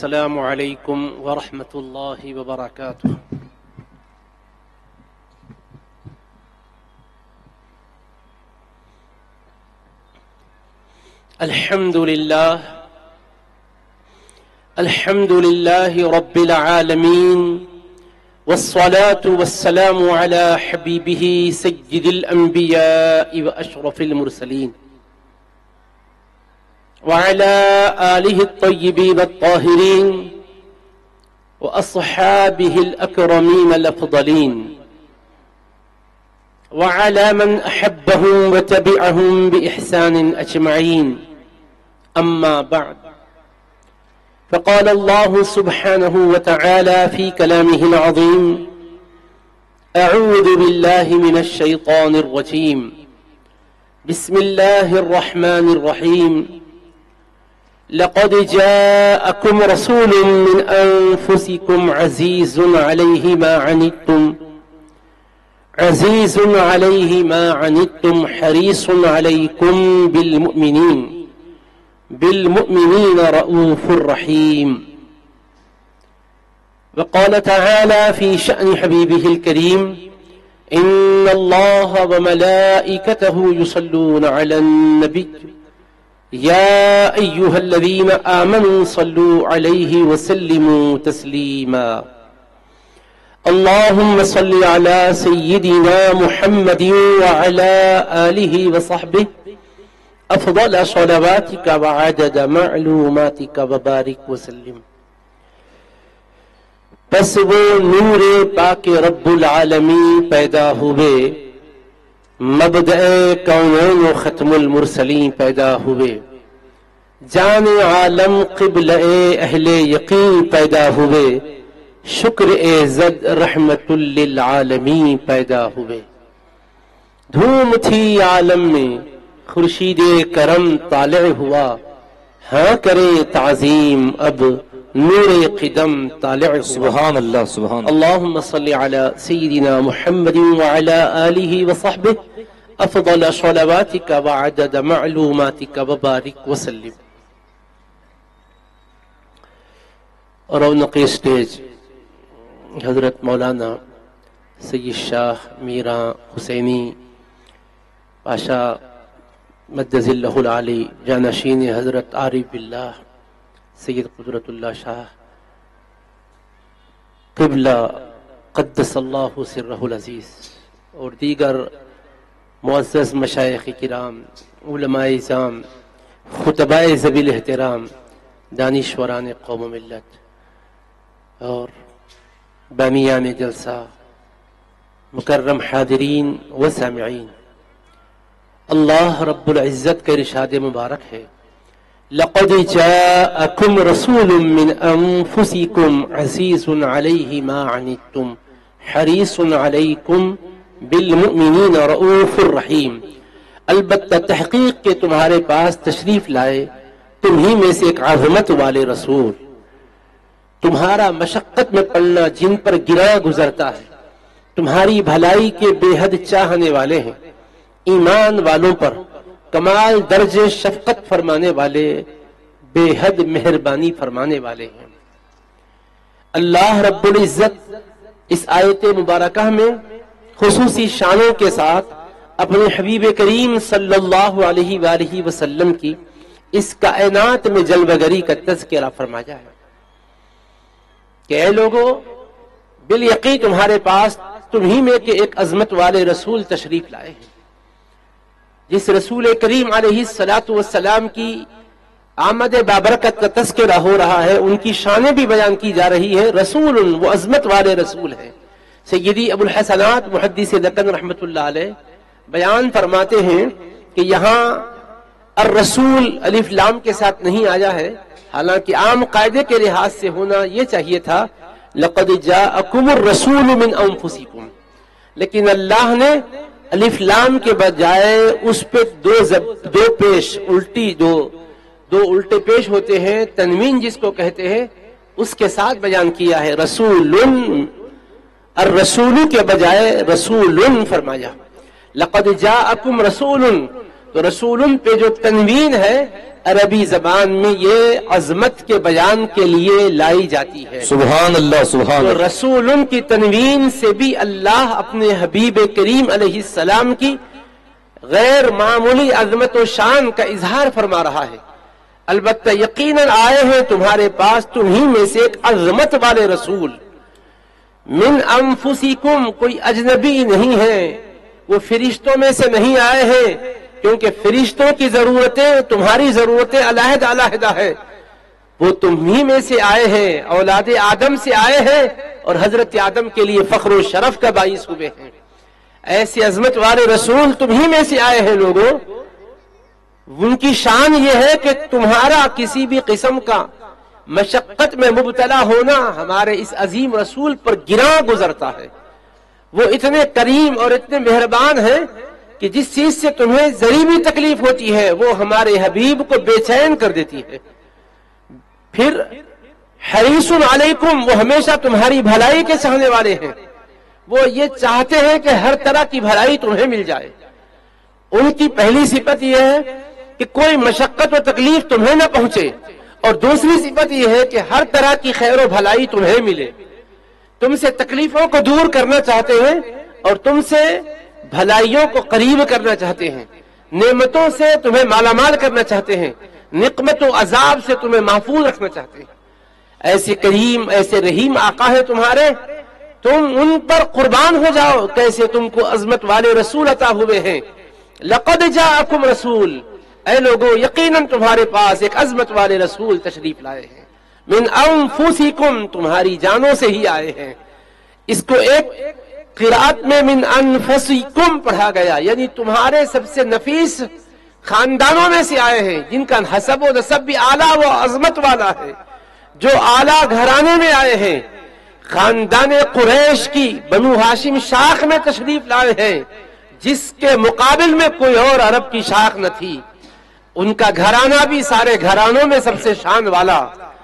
السلام علیکم ورحمۃ اللہ وبرکاتہ۔ الحمد للہ رب العالمین، والصلاة والسلام على حبیبہ سید الانبیاء واشرف المرسلین وعلى آلہ الطیبین الطاہرین واصحابہ الاکرمین الافضلین وعلى من احبهم وتبعهم بإحسان اجمعین، اما بعد، فقال الله سبحانه وتعالى في كلامه العظيم: أعوذ بالله من الشيطان الرجيم، بسم الله الرحمن الرحيم، لقد جاءكم رسول من أنفسكم عزيز عليه ما عنتم حريص عليكم بالمؤمنين رؤوف رحيم. وقال تعالى في شأن حبيبه الكريم: إن الله وملائكته يصلون على النبي يا أيها الذين آمنوا صلوا عليه وسلموا تسليما. اللهم صل على سيدنا محمد وعلى آله وصحبه افضل صلواتك وعدد معلوماتك وبارك وسلم. پس وہ نور پاک رب العالمین پیدا ہوئے، مبدأ کونین و ختم المرسلین پیدا ہوئے، جان عالم قبلہ اہل یقین پیدا ہوئے، شکر ایزد رحمت للعالمین پیدا ہوئے. دھوم تھی عالم میں، خورشید کرم طالع ہوا، ہاں کرے تعظیم اب نور قدم طالع ہوا. سبحان اللہ، سبحان اللہ. اللہم صلی علی سیدنا محمد وعلی آلہ وصحبہ افضل صلواتک وعدد معلوماتک وبارک وسلم. رونق اسٹیج حضرت مولانا سید شاہ میرا حسینی پاشا مدذ اللہ العالی، جانشین حضرت عارف باللہ سید قدرت اللہ شاہ قبلہ قدس اللہ سرہ العزیز، اور دیگر معزز مشائخ کرام، علماء اعظام، خطباء ذوی الاحترام، دانشوران قوم و ملت، اور بامیان جلسہ، مکرم حاضرین و سامعین، اللہ رب العزت کا ارشاد مبارک ہے: لقد جاءکم رسول من انفسکم عزیز علیہ ما عنتم حریص علیکم بالمؤمنین رؤوف الرحیم. البتہ تحقیق کے تمہارے پاس تشریف لائے تمہیں میں سے ایک عظمت والے رسول، تمہارا مشقت میں پڑنا جن پر گراں گزرتا ہے، تمہاری بھلائی کے بے حد چاہنے والے ہیں، ایمان والوں پر کمال درجے شفقت فرمانے والے، بے حد مہربانی فرمانے والے ہیں. اللہ رب العزت اس آیت مبارکہ میں خصوصی شانوں کے ساتھ اپنے حبیب کریم صلی اللہ علیہ وآلہ وسلم کی اس کائنات میں جلوہ گری کا تذکرہ فرمایا ہے کہ اے لوگو، بالیقین تمہارے پاس تمہیں میں کے ایک عظمت والے رسول تشریف لائے ہیں. جس رسول کریم علیہ السلام کی آمد بابرکت کا تذکرہ ہو رہا ہے، ان کی شانیں بھی بیان کی جا رہی ہے. رسول، وہ عظمت والے رسول ہیں. سیدی ابو الحسنات محدث دکن رحمت اللہ علیہ بیان فرماتے ہیں کہ یہاں الرسول الف لام کے ساتھ نہیں آیا ہے، حالانکہ عام قاعدے کے لحاظ سے ہونا یہ چاہیے تھا لقد جاءکم الرسول من انفسکم، لیکن اللہ نے الف لام کے بجائے اس پہ دو پیش الٹی دو الٹے پیش ہوتے ہیں، تنوین جس کو کہتے ہیں، اس کے ساتھ بیان کیا ہے. رسول، الرسول کے بجائے رسول فرمایا. لقد جاءکم رسول، تو رسول پہ جو تنوین ہے عربی زبان میں یہ عظمت کے بیان کے لیے لائی جاتی ہے. سبحان اللہ سبحان تو اللہ. رسول کی تنوین سے بھی اللہ اپنے حبیب کریم علیہ السلام کی غیر معمولی عظمت و شان کا اظہار فرما رہا ہے. البتہ یقیناً آئے ہیں تمہارے پاس تمہیں میں سے ایک عظمت والے رسول. من انفسکم، کوئی اجنبی نہیں ہے، وہ فرشتوں میں سے نہیں آئے ہیں، کیونکہ فرشتوں کی ضرورتیں تمہاری ضرورتیں علیحدہ علیحدہ ہے. وہ تمہیں میں سے آئے ہیں، اولاد آدم سے آئے ہیں اور حضرت آدم کے لیے فخر و شرف کا باعث ہوئے ہیں. ایسی عظمت والے رسول تمہیں میں سے آئے ہیں لوگوں. ان کی شان یہ ہے کہ تمہارا کسی بھی قسم کا مشقت میں مبتلا ہونا ہمارے اس عظیم رسول پر گراں گزرتا ہے. وہ اتنے کریم اور اتنے مہربان ہیں کہ جس چیز سے تمہیں ذری بھی تکلیف ہوتی ہے وہ ہمارے حبیب کو بے چین کر دیتی ہے. پھر حریص علیکم، وہ ہمیشہ تمہاری بھلائی کے چاہنے والے ہیں. وہ یہ چاہتے ہیں کہ ہر طرح کی بھلائی تمہیں مل جائے. ان کی پہلی صفت یہ ہے کہ کوئی مشقت و تکلیف تمہیں نہ پہنچے، اور دوسری صفت یہ ہے کہ ہر طرح کی خیر و بھلائی تمہیں ملے. تم سے تکلیفوں کو دور کرنا چاہتے ہیں اور تم سے بھلائیوں کو قریب کرنا چاہتے ہیں. نعمتوں سے تمہیں مالا مال کرنا چاہتے ہیں، نقمت و عذاب سے تمہیں محفوظ رکھنا چاہتے ہیں. ایسے کریم ایسے رحیم آقا ہے تمہارے، تم ان پر قربان ہو جاؤ. کیسے تم کو عظمت والے رسول عطا ہوئے ہیں. لقد جاءکم رسول، اے لوگو یقیناً تمہارے پاس ایک عظمت والے رسول تشریف لائے ہیں. من انفسکم، تمہاری جانوں سے ہی آئے ہیں. اس کو ایک قرات میں من انفسکم پڑھا گیا، یعنی تمہارے سب سے نفیس خاندانوں میں سے آئے ہیں، جن کا حسب و نسب بھی اعلیٰ و عظمت والا ہے، جو اعلیٰ گھرانے میں آئے ہیں. خاندان قریش کی بنو ہاشم شاخ میں تشریف لائے ہیں، جس کے مقابل میں کوئی اور عرب کی شاخ نہ تھی. ان کا گھرانہ بھی سارے گھرانوں میں سب سے شان والا.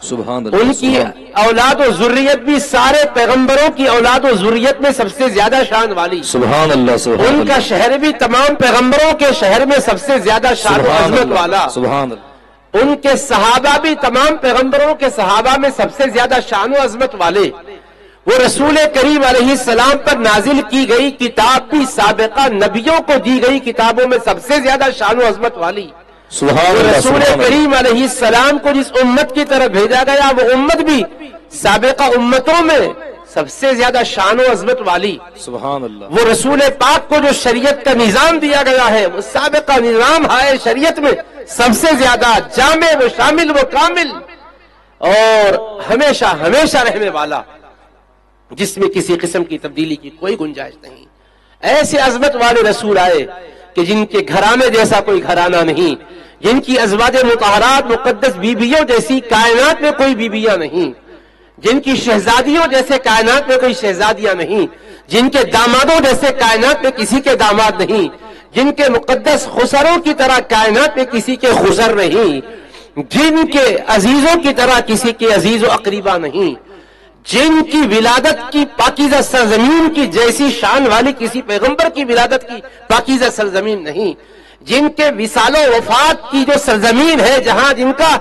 سبحان اللہ. ان کی اولاد و ذریت بھی سارے پیغمبروں کی اولاد و ذریت میں سب سے زیادہ شان والی. سبحان اللہ سبحان ان اللہ. کا شہر بھی تمام پیغمبروں کے شہر میں سب سے زیادہ شان و سبحان عظمت اللہ والا. سبحان اللہ. ان کے صحابہ بھی تمام پیغمبروں کے صحابہ میں سب سے زیادہ شان و عظمت والے. وہ رسول کریم علیہ السلام پر نازل کی گئی کتاب بھی سابقہ نبیوں کو دی گئی کتابوں میں سب سے زیادہ شان و عظمت والی. سبحان اللہ رسول سبحان اللہ. کریم علیہ السلام کو جس امت کی طرف بھیجا گیا وہ امت بھی سابقہ امتوں میں سب سے زیادہ شان و عظمت والی. سبحان اللہ. وہ رسول پاک کو جو شریعت کا نظام دیا گیا ہے وہ سابقہ نظام ہے شریعت میں سب سے زیادہ جامع، وہ شامل، وہ کامل اور ہمیشہ ہمیشہ رہنے والا، جس میں کسی قسم کی تبدیلی کی کوئی گنجائش نہیں. ایسے عظمت والے رسول آئے کہ جن کے گھرانے جیسا کوئی گھرانہ نہیں، جن کی ازواج مطہرات مقدس بیویوں جیسی کائنات میں کوئی بیویاں نہیں، جن کی شہزادیوں جیسے کائنات میں کوئی شہزادیاں نہیں، جن کے دامادوں جیسے کائنات میں کسی کے داماد نہیں، جن کے مقدس خسروں کی طرح کائنات میں کسی کے خسر نہیں، جن کے عزیزوں کی طرح کسی کے عزیز و اقریبا نہیں، جن کی ولادت کی پاکیزہ سرزمین کی جیسی شان والی کسی پیغمبر کی ولادت کی پاکیزہ سرزمین نہیں، جن کے وصال و وفات کی جو سرزمین ہے جہاں جن کا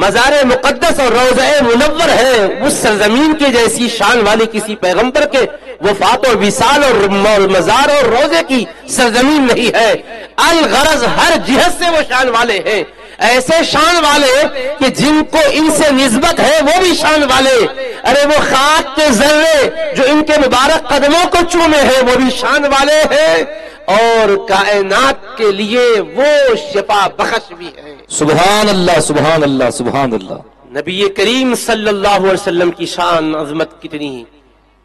مزار مقدس اور روضہ منور ہے اس سرزمین کی جیسی شان والی کسی پیغمبر کے وفات اور وصال اور مزار اور روضے کی سرزمین نہیں ہے. الغرض ہر جہت سے وہ شان والے ہیں، ایسے شان والے کہ جن کو ان سے نسبت ہے وہ بھی شان والے. ارے وہ خاک کے ذرے جو ان کے مبارک قدموں کو چومے ہیں وہ بھی شان والے ہیں، اور کائنات کے لیے وہ شفا بخش بھی ہیں. سبحان اللہ سبحان اللہ سبحان اللہ. نبی کریم صلی اللہ علیہ وسلم کی شان عظمت کتنی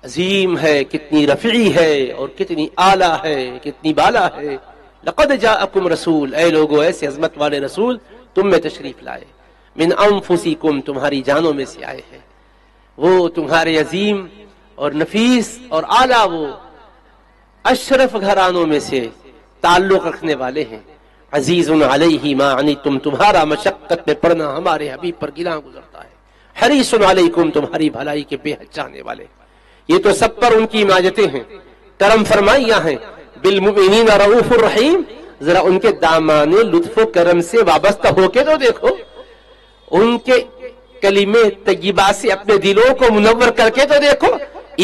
عظیم ہے، کتنی رفیع ہے اور کتنی اعلیٰ ہے، کتنی بالا ہے. لقد جاءکم رسول، اے لوگو ایسے عظمت والے رسول تم میں تشریف لائے. من انفسکم، تمہاری جانوں میں سے آئے ہیں. وہ تمہارے عظیم اور نفیس اور اعلیٰ وہ اشرف گھرانوں میں سے تعلق رکھنے والے ہیں. عزیز علیہ ما عنتم، تمہارا مشقت میں پڑنا ہمارے حبیب پر گراں گزرتا ہے. حریص علیکم، تمہاری بھلائی کے بے حد چاہنے والے. یہ تو سب پر ان کی ماجتیں ہیں، کرم فرمائیاں ہیں. بالمؤمنین رؤوف الرحیم، ذرا ان کے دامان لطف و کرم سے وابستہ ہو کے تو دیکھو، ان کے کلمے طیبات سے اپنے دلوں کو منور کر کے تو دیکھو،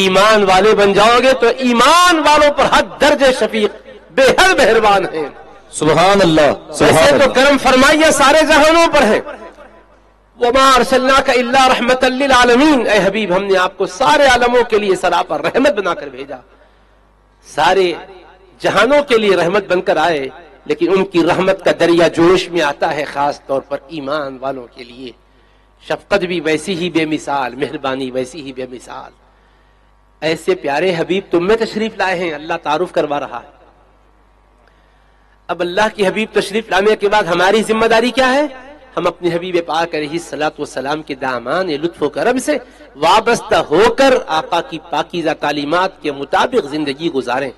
ایمان والے بن جاؤ گے تو ایمان والوں پر حد درجے شفیق بے حد مہربان ہیں۔ سبحان اللہ ویسے سبحان تو اللہ کرم فرمائیے سارے جہانوں پر ہے۔ وما ارسلناک الا رحمت للعالمین، اے حبیب ہم نے آپ کو سارے عالموں کے لیے سراپا رحمت بنا کر بھیجا، سارے جہانوں کے لیے رحمت بن کر آئے، لیکن ان کی رحمت کا دریا جوش میں آتا ہے خاص طور پر ایمان والوں کے لیے۔ شفقت بھی ویسی ہی بے مثال، مہربانی ویسی ہی بے مثال۔ ایسے پیارے حبیب تم میں تشریف لائے ہیں، اللہ تعارف کروا رہا ہے۔ اب اللہ کی حبیب تشریف لانے کے بعد ہماری ذمہ داری کیا ہے؟ ہم اپنے حبیب پاک علیہ الصلوۃ والسلام کے دامان لطف و کرم سے وابستہ ہو کر آقا کی پاکیزہ تعلیمات کے مطابق زندگی گزاریں،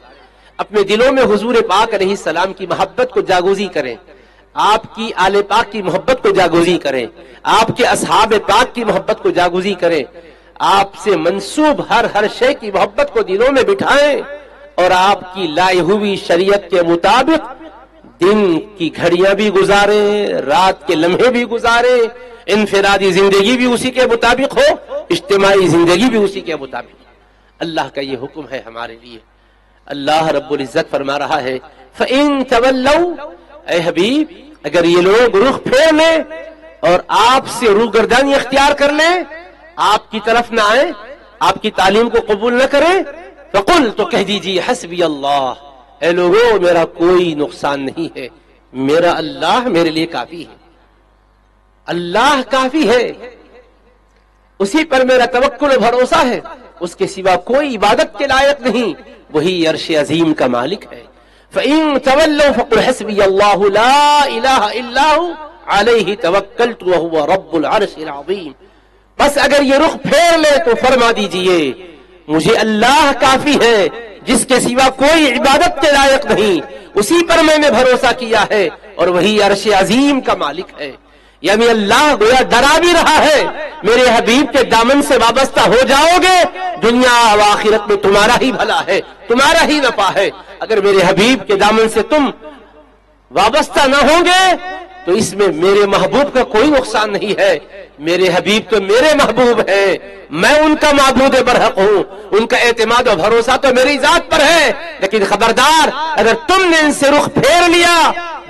اپنے دلوں میں حضور پاک علیہ السلام کی محبت کو جاگوزی کریں، آپ کی آل پاک کی محبت کو جاگوزی کریں، آپ کے اصحاب پاک کی محبت کو جاگوزی کریں، آپ سے منسوب ہر شے کی محبت کو دلوں میں بٹھائیں، اور آپ کی لائی ہوئی شریعت کے مطابق دن کی گھڑیاں بھی گزاریں، رات کے لمحے بھی گزاریں، انفرادی زندگی بھی اسی کے مطابق ہو، اجتماعی زندگی بھی اسی کے مطابق۔ اللہ کا یہ حکم ہے ہمارے لیے۔ اللہ رب العزت فرما رہا ہے فَإِن تَوَلَّوْا، اے حبیب اگر یہ لوگ رخ پھیر لیں اور آپ سے روگردانی اختیار کر لیں، آپ کی طرف نہ آئیں، آپ کی تعلیم کو قبول نہ کریں، فَقُلْ، تو کہہ دیجیے حسبی اللہ، اے لوگوں میرا کوئی نقصان نہیں ہے، میرا اللہ میرے لیے کافی ہے، اللہ کافی ہے، اسی پر میرا توکل و بھروسہ ہے، اس کے سوا کوئی عبادت کے لائق نہیں، وہی عرش عظیم کا مالک ہے۔ فَإِن تَوَلَّوْا فَقُلْ حَسْبِيَ اللَّهُ لَا إِلَٰهَ إِلَّا هُوَ عَلَيْهِ تَوَكَّلْتُ وَهُوَ رَبُّ الْعَرْشِ الْعَظِيمِ، بس اگر یہ رخ پھیر لے تو فرما دیجئے مجھے اللہ کافی ہے، جس کے سوا کوئی عبادت کے لائق نہیں، اسی پر میں نے بھروسہ کیا ہے، اور وہی عرش عظیم کا مالک ہے۔ یعنی اللہ گویا ڈرا بھی رہا ہے میرے حبیب کے دامن سے وابستہ ہو جاؤ گے، دنیا و آخرت میں تمہارا ہی بھلا ہے، تمہارا ہی نفع ہے۔ اگر میرے حبیب کے دامن سے تم وابستہ نہ ہوں گے تو اس میں میرے محبوب کا کوئی نقصان نہیں ہے۔ میرے حبیب تو میرے محبوب ہیں، میں ان کا معبود برحق ہوں، ان کا اعتماد و بھروسہ تو میری ذات پر ہے، لیکن خبردار اگر تم نے ان سے رخ پھیر لیا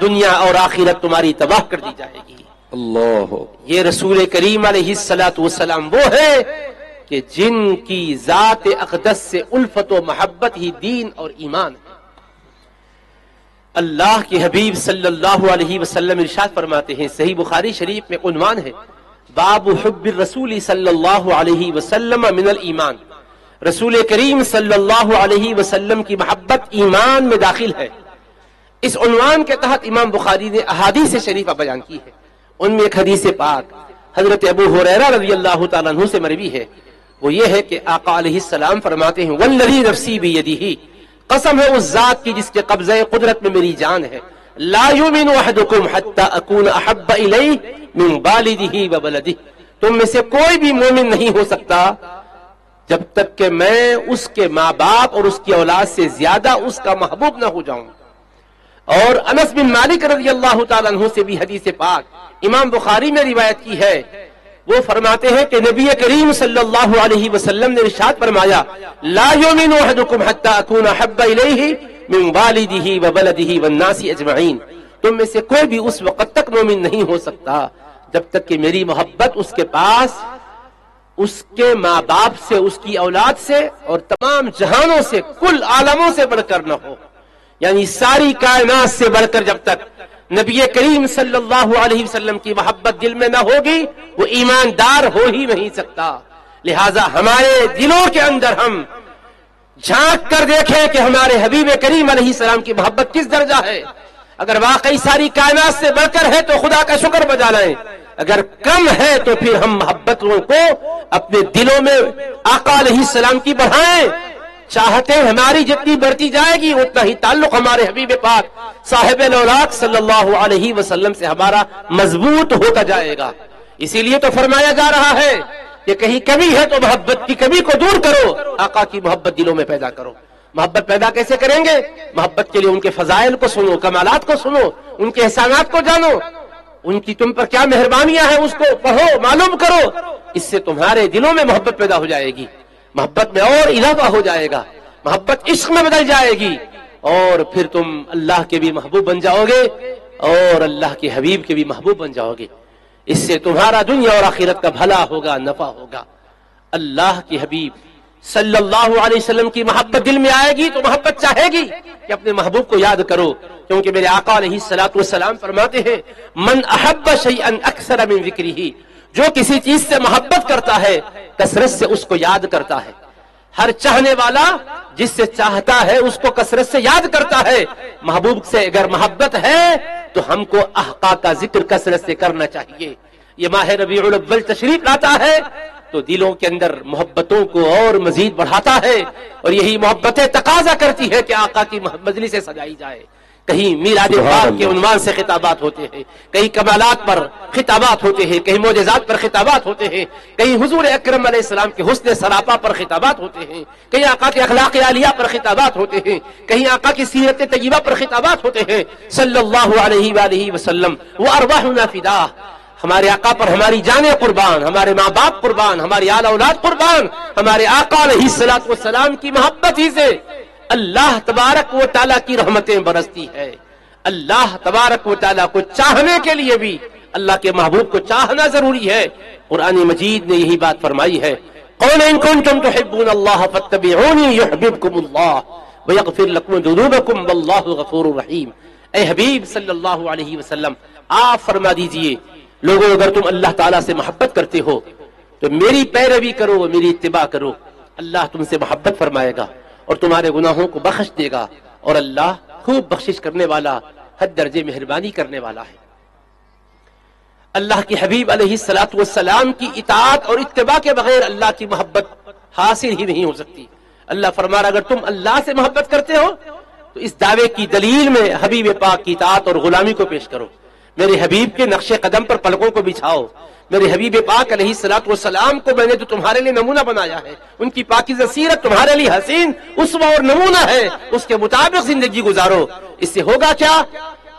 دنیا اور آخرت تمہاری تباہ کر دی جائے گی۔ اللہ، یہ رسول کریم علیہ الصلوۃ والسلام وہ ہے کہ جن کی ذات اقدس سے الفت و محبت ہی دین اور ایمان ہے۔ اللہ کے حبیب صلی اللہ علیہ وسلم ارشاد فرماتے ہیں، صحیح بخاری شریف میں عنوان ہے باب حب الرسول صلی اللہ علیہ وسلم من الایمان، رسول کریم صلی اللہ علیہ وسلم کی محبت ایمان میں داخل ہے۔ اس عنوان کے تحت امام بخاری نے احادیث شریفہ بیان کی ہے، ان میں ایک حدیث پاک حضرت ابو ہریرہ رضی اللہ تعالیٰ عنہ سے مروی ہے، وہ یہ ہے کہ آقا علیہ السلام فرماتے ہیں والذی نفسی بیدہ، قسم ہے اس ذات کی جس کے قبضہ قدرت میں میری جان ہے، لا یؤمن احدکم حتی اکون احب الیہ من والدہ و ولدہ، تم میں سے کوئی بھی مومن نہیں ہو سکتا جب تک کہ میں اس کے ماں باپ اور اس کی اولاد سے زیادہ اس کا محبوب نہ ہو جاؤں۔ اور انس بن مالک رضی اللہ تعالیٰ عنہ سے بھی حدیث پاک امام بخاری نے روایت کی ہے، وہ فرماتے ہیں کہ نبی کریم صلی اللہ علیہ وسلم نے ارشاد فرمایا لا یؤمن احدکم حتی اکون احب الیہ من والدہ و ولدہ والناس اجمعین، تم میں سے کوئی بھی اس وقت تک مومن نہیں ہو سکتا جب تک کہ میری محبت اس کے پاس، اس کے ماں باپ سے، اس کی اولاد سے اور تمام جہانوں سے، کل عالموں سے بڑھ کر نہ ہو، یعنی ساری کائنات سے بڑھ کر جب تک نبی کریم صلی اللہ علیہ وسلم کی محبت دل میں نہ ہوگی وہ ایماندار ہو ہی نہیں سکتا۔ لہٰذا ہمارے دلوں کے اندر ہم جھانک کر دیکھیں کہ ہمارے حبیب کریم علیہ السلام کی محبت کس درجہ ہے۔ اگر واقعی ساری کائنات سے بڑھ کر ہے تو خدا کا شکر بجا لائیں، اگر کم ہے تو پھر ہم محبتوں کو اپنے دلوں میں آقا علیہ السلام کی بڑھائیں، چاہتے ہماری جتنی بڑھتی جائے گی اتنا ہی تعلق ہمارے حبیب پاک صاحب الاولاق صلی اللہ علیہ وسلم سے ہمارا مضبوط ہوتا جائے گا۔ اسی لیے تو فرمایا جا رہا ہے کہ کہیں کمی ہے تو محبت کی کمی کو دور کرو، آقا کی محبت دلوں میں پیدا کرو۔ محبت پیدا کیسے کریں گے؟ محبت کے لیے ان کے فضائل کو سنو، کمالات کو سنو، ان کے احسانات کو جانو، ان کی تم پر کیا مہربانیاں ہیں اس کو پڑھو، معلوم کرو. اس سے تمہارے دلوں میں محبت پیدا ہو جائے گی، محبت میں اور اضافہ ہو جائے گا، محبت عشق میں بدل جائے گی، اور پھر تم اللہ کے بھی محبوب بن جاؤ گے اور اللہ کے حبیب کے بھی محبوب بن جاؤ گے. اس سے تمہارا دنیا اور آخرت کا بھلا ہوگا، نفع ہوگا. اللہ کے حبیب صلی اللہ علیہ وسلم کی محبت دل میں آئے گی تو محبت چاہے گی کہ اپنے محبوب کو یاد کرو، کیونکہ میرے آقا علیہ الصلوۃ والسلام فرماتے ہیں من احب شیئا اکثر من ذکرہ، جو کسی چیز سے محبت کرتا ہے کثرت سے اس کو یاد کرتا ہے. ہر چاہنے والا جس سے چاہتا ہے اس کو کثرت سے یاد کرتا ہے. محبوب سے اگر محبت ہے تو ہم کو احقاق کا ذکر کثرت سے کرنا چاہیے. یہ ماہ ربیع الاول تشریف لاتا ہے تو دلوں کے اندر محبتوں کو اور مزید بڑھاتا ہے، اور یہی محبتیں تقاضا کرتی ہے کہ آقا کی مجلس سے سجائی جائے. کہیں میلاد پاک کے عنوان سے خطابات ہوتے ہیں، کہیں کمالات پر خطابات ہوتے ہیں، کہیں معجزات پر خطابات ہوتے ہیں، کہیں حضور اکرم علیہ السلام کے حسن سراپا پر خطابات ہوتے ہیں، کہیں آقا کے اخلاق عالیہ پر خطابات ہوتے ہیں، کہیں آقا کی سیرت طیبہ پر خطابات ہوتے ہیں صلی اللہ علیہ وآلہ وسلم. وہ ارواحنا فدا، ہمارے آقا پر ہماری جانیں قربان، ہمارے ماں باپ قربان، ہماری آل اولاد قربان. ہمارے آقا علیہ الصلوۃ والسلام کی محبت ہی سے اللہ تبارک و تعالیٰ کی رحمتیں برستی ہے. اللہ تبارک و تعالیٰ کو چاہنے کے لیے بھی اللہ کے محبوب کو چاہنا ضروری ہے. قرآن مجید نے یہی بات فرمائی ہے قل ان کنتم تحبون اللہ فاتبعونی یحببکم اللہ ویغفر لکم ذنوبکم واللہ غفور رحیم. اے حبیب صلی اللہ علیہ وسلم آپ فرما دیجئے لوگوں اگر تم اللہ تعالیٰ سے محبت کرتے ہو تو میری پیروی کرو، میری اتباع کرو. اللہ تم سے محبت فرمائے گا اور تمہارے گناہوں کو بخش دے گا، اور اللہ خوب بخشش کرنے والا، حد درجے مہربانی کرنے والا ہے. اللہ کے حبیب علیہ الصلوۃ والسلام کی اطاعت اور اتباع کے بغیر اللہ کی محبت حاصل ہی نہیں ہو سکتی. اللہ فرما رہا اگر تم اللہ سے محبت کرتے ہو تو اس دعوے کی دلیل میں حبیب پاک کی اطاعت اور غلامی کو پیش کرو. میرے حبیب کے نقش قدم پر پلکوں کو بچھاؤ. میرے حبیب پاک علیہ الصلوۃ والسلام کو میں نے تو تمہارے لیے نمونہ بنایا ہے، ان کی پاکیزہ سیرت تمہارے لیے حسین اسوہ اور نمونہ ہے، اس کے مطابق زندگی گزارو. اس سے ہوگا کیا؟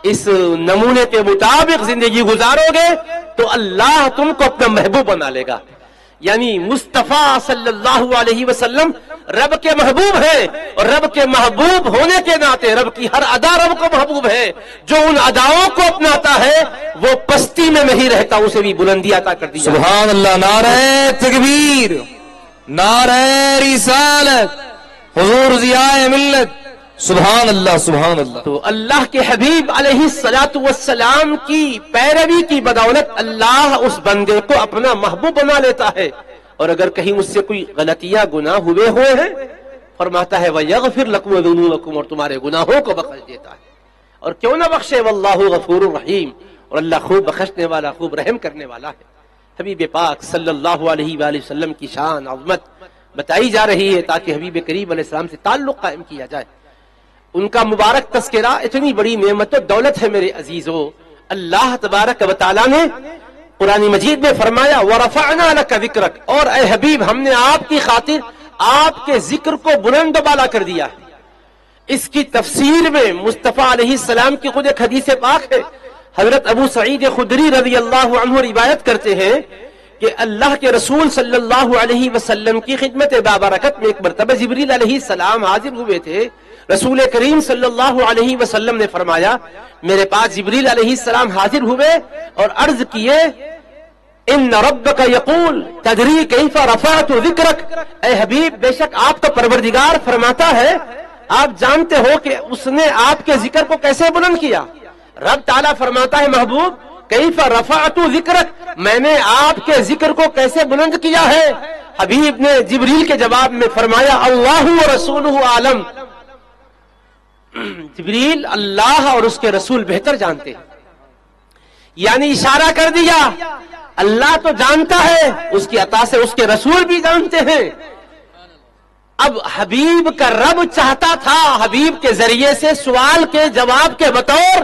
اس نمونے کے مطابق زندگی گزارو گے تو اللہ تم کو اپنا محبوب بنا لے گا. یعنی مصطفیٰ صلی اللہ علیہ وسلم رب کے محبوب ہیں، اور رب کے محبوب ہونے کے ناطے رب کی ہر ادا رب کو محبوب ہے. جو ان اداؤں کو اپناتا ہے وہ پستی میں نہیں رہتا، اسے بھی بلندی عطا کر دی. سبحان اللہ. نعرہ تکبیر، نعرہ رسالت، حضور ضیاء ملت. سبحان اللہ سبحان اللہ. تو اللہ کے حبیب علیہ الصلوۃ والسلام کی پیروی کی بدولت اللہ اس بندے کو اپنا محبوب بنا لیتا ہے. اور اگر کہیں اس سے کوئی غلطیاں گناہ ہوئے ہیں فرماتا ہے وَيَغْفِرْ لَكُمْ وَذُنُوبَكُمْ، اور تمہارے گناہوں کو بخش دیتا ہے. اور کیوں نہ بخشے، واللہ غفور رحیم، اور اللہ خوب بخشنے والا، خوب رحم کرنے والا ہے. حبیب پاک صلی اللہ علیہ وآلہ وسلم کی شان عظمت بتائی جا رہی ہے تاکہ حبیب کریم علیہ السلام سے تعلق قائم کیا جائے. ان کا مبارک تذکرہ اتنی بڑی نعمت و دولت ہے میرے عزیزو. اللہ تبارک و تعالیٰ نے قرآن مجید میں فرمایا وَرَفَعْنَا لَكَ ذِكْرَكَ، اور اے حبیب ہم نے آپ کی خاطر آپ کے ذکر کو بلند و بالا کر دیا ہے. اس کی تفسیر میں مصطفیٰ علیہ السلام کی خود ایک حدیث پاک ہے. حضرت ابو سعید خدری رضی اللہ عنہ روایت کرتے ہیں کہ اللہ کے رسول صلی اللہ علیہ وسلم کی خدمت بابرکت میں ایک مرتبہ جبریل علیہ السلام حاضر ہوئے تھے. رسول کریم صلی اللہ علیہ وسلم نے فرمایا میرے پاس جبریل علیہ السلام حاضر ہوئے اور عرض کیے ان ربک یقول تدری کیف رفعت ذکرک، اے حبیب بے شک آپ کا پروردگار فرماتا ہے آپ جانتے ہو کہ اس نے آپ کے ذکر کو کیسے بلند کیا. رب تعالیٰ فرماتا ہے محبوب کیف رفعت ذکرک، میں نے آپ کے ذکر کو کیسے بلند کیا ہے. حبیب نے جبریل کے جواب میں فرمایا اللہ و رسولہ عالم، جبریل اللہ اور اس کے رسول بہتر جانتے ہیں. یعنی اشارہ کر دیا اللہ تو جانتا ہے، اس کی عطا سے اس کے رسول بھی جانتے ہیں. اب حبیب کا رب چاہتا تھا حبیب کے ذریعے سے سوال کے جواب کے بطور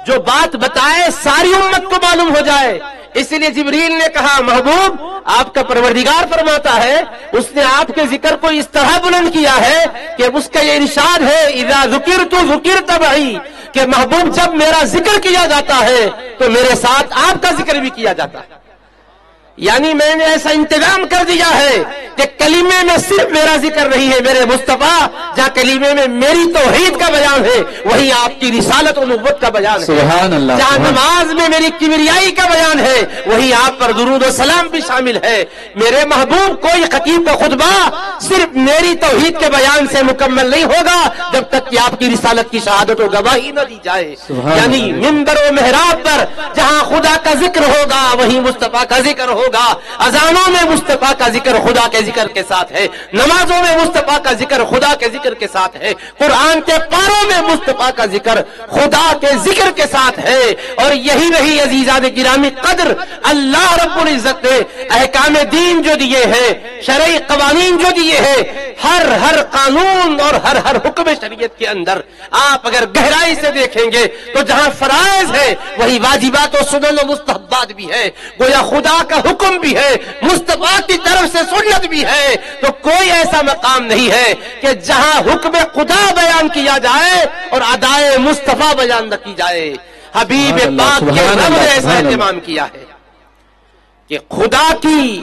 جو بات بتائے ساری امت کو معلوم ہو جائے. اس لیے جبریل نے کہا محبوب آپ کا پروردگار فرماتا ہے اس نے آپ کے ذکر کو اس طرح بلند کیا ہے کہ اس کا یہ ارشاد ہے اذا ذکرت ذکرت معی، کہ محبوب جب میرا ذکر کیا جاتا ہے تو میرے ساتھ آپ کا ذکر بھی کیا جاتا ہے. یعنی میں نے ایسا انتظام کر دیا ہے کہ کلمے میں صرف میرا ذکر نہیں ہے میرے مصطفیٰ، جہاں کلمے میں میری توحید کا بیان ہے وہیں آپ کی رسالت و نبوت کا بیان ہے. سبحان اللہ. جہاں نماز میں میری کبریائی کا بیان ہے وہیں آپ پر درود و سلام بھی شامل ہے. میرے محبوب کوئی خطیب کا خطبہ صرف میری توحید کے بیان سے مکمل نہیں ہوگا جب تک کہ آپ کی رسالت کی شہادت و گواہی نہ دی جائے. یعنی منبر و محراب پر جہاں خدا کا ذکر ہوگا وہیں مصطفیٰ کا ذکر ہوگا. اذانوں میں مصطفیٰ کا ذکر خدا کے ذکر کے ساتھ ہے، نمازوں میں مصطفیٰ کا ذکر خدا کے ذکر کے ساتھ ہے، قرآن کے پاروں میں مصطفیٰ کا ذکر خدا کے ذکر کے ساتھ ہے. اور یہی رہی عزیزان گرامی قدر اللہ رب العزت نے احکام دین جو دیے ہیں، شرعی قوانین جو دیے ہیں، ہر قانون اور ہر حکم شریعت کے اندر آپ اگر گہرائی سے دیکھیں گے تو جہاں فرائض ہے وہی واجبات و سنن و مستحبات بھی ہے. گویا خدا کا حکم بھی ہے، مصطفیٰ کی طرف سے سنت بھی ہے. تو کوئی ایسا مقام نہیں ہے کہ جہاں حکم خدا بیان کیا جائے اور ادائے مصطفیٰ بیان نہ کی جائے. حبیب پاک کے رب نے ایسا اہتمام کیا ہے کہ خدا کی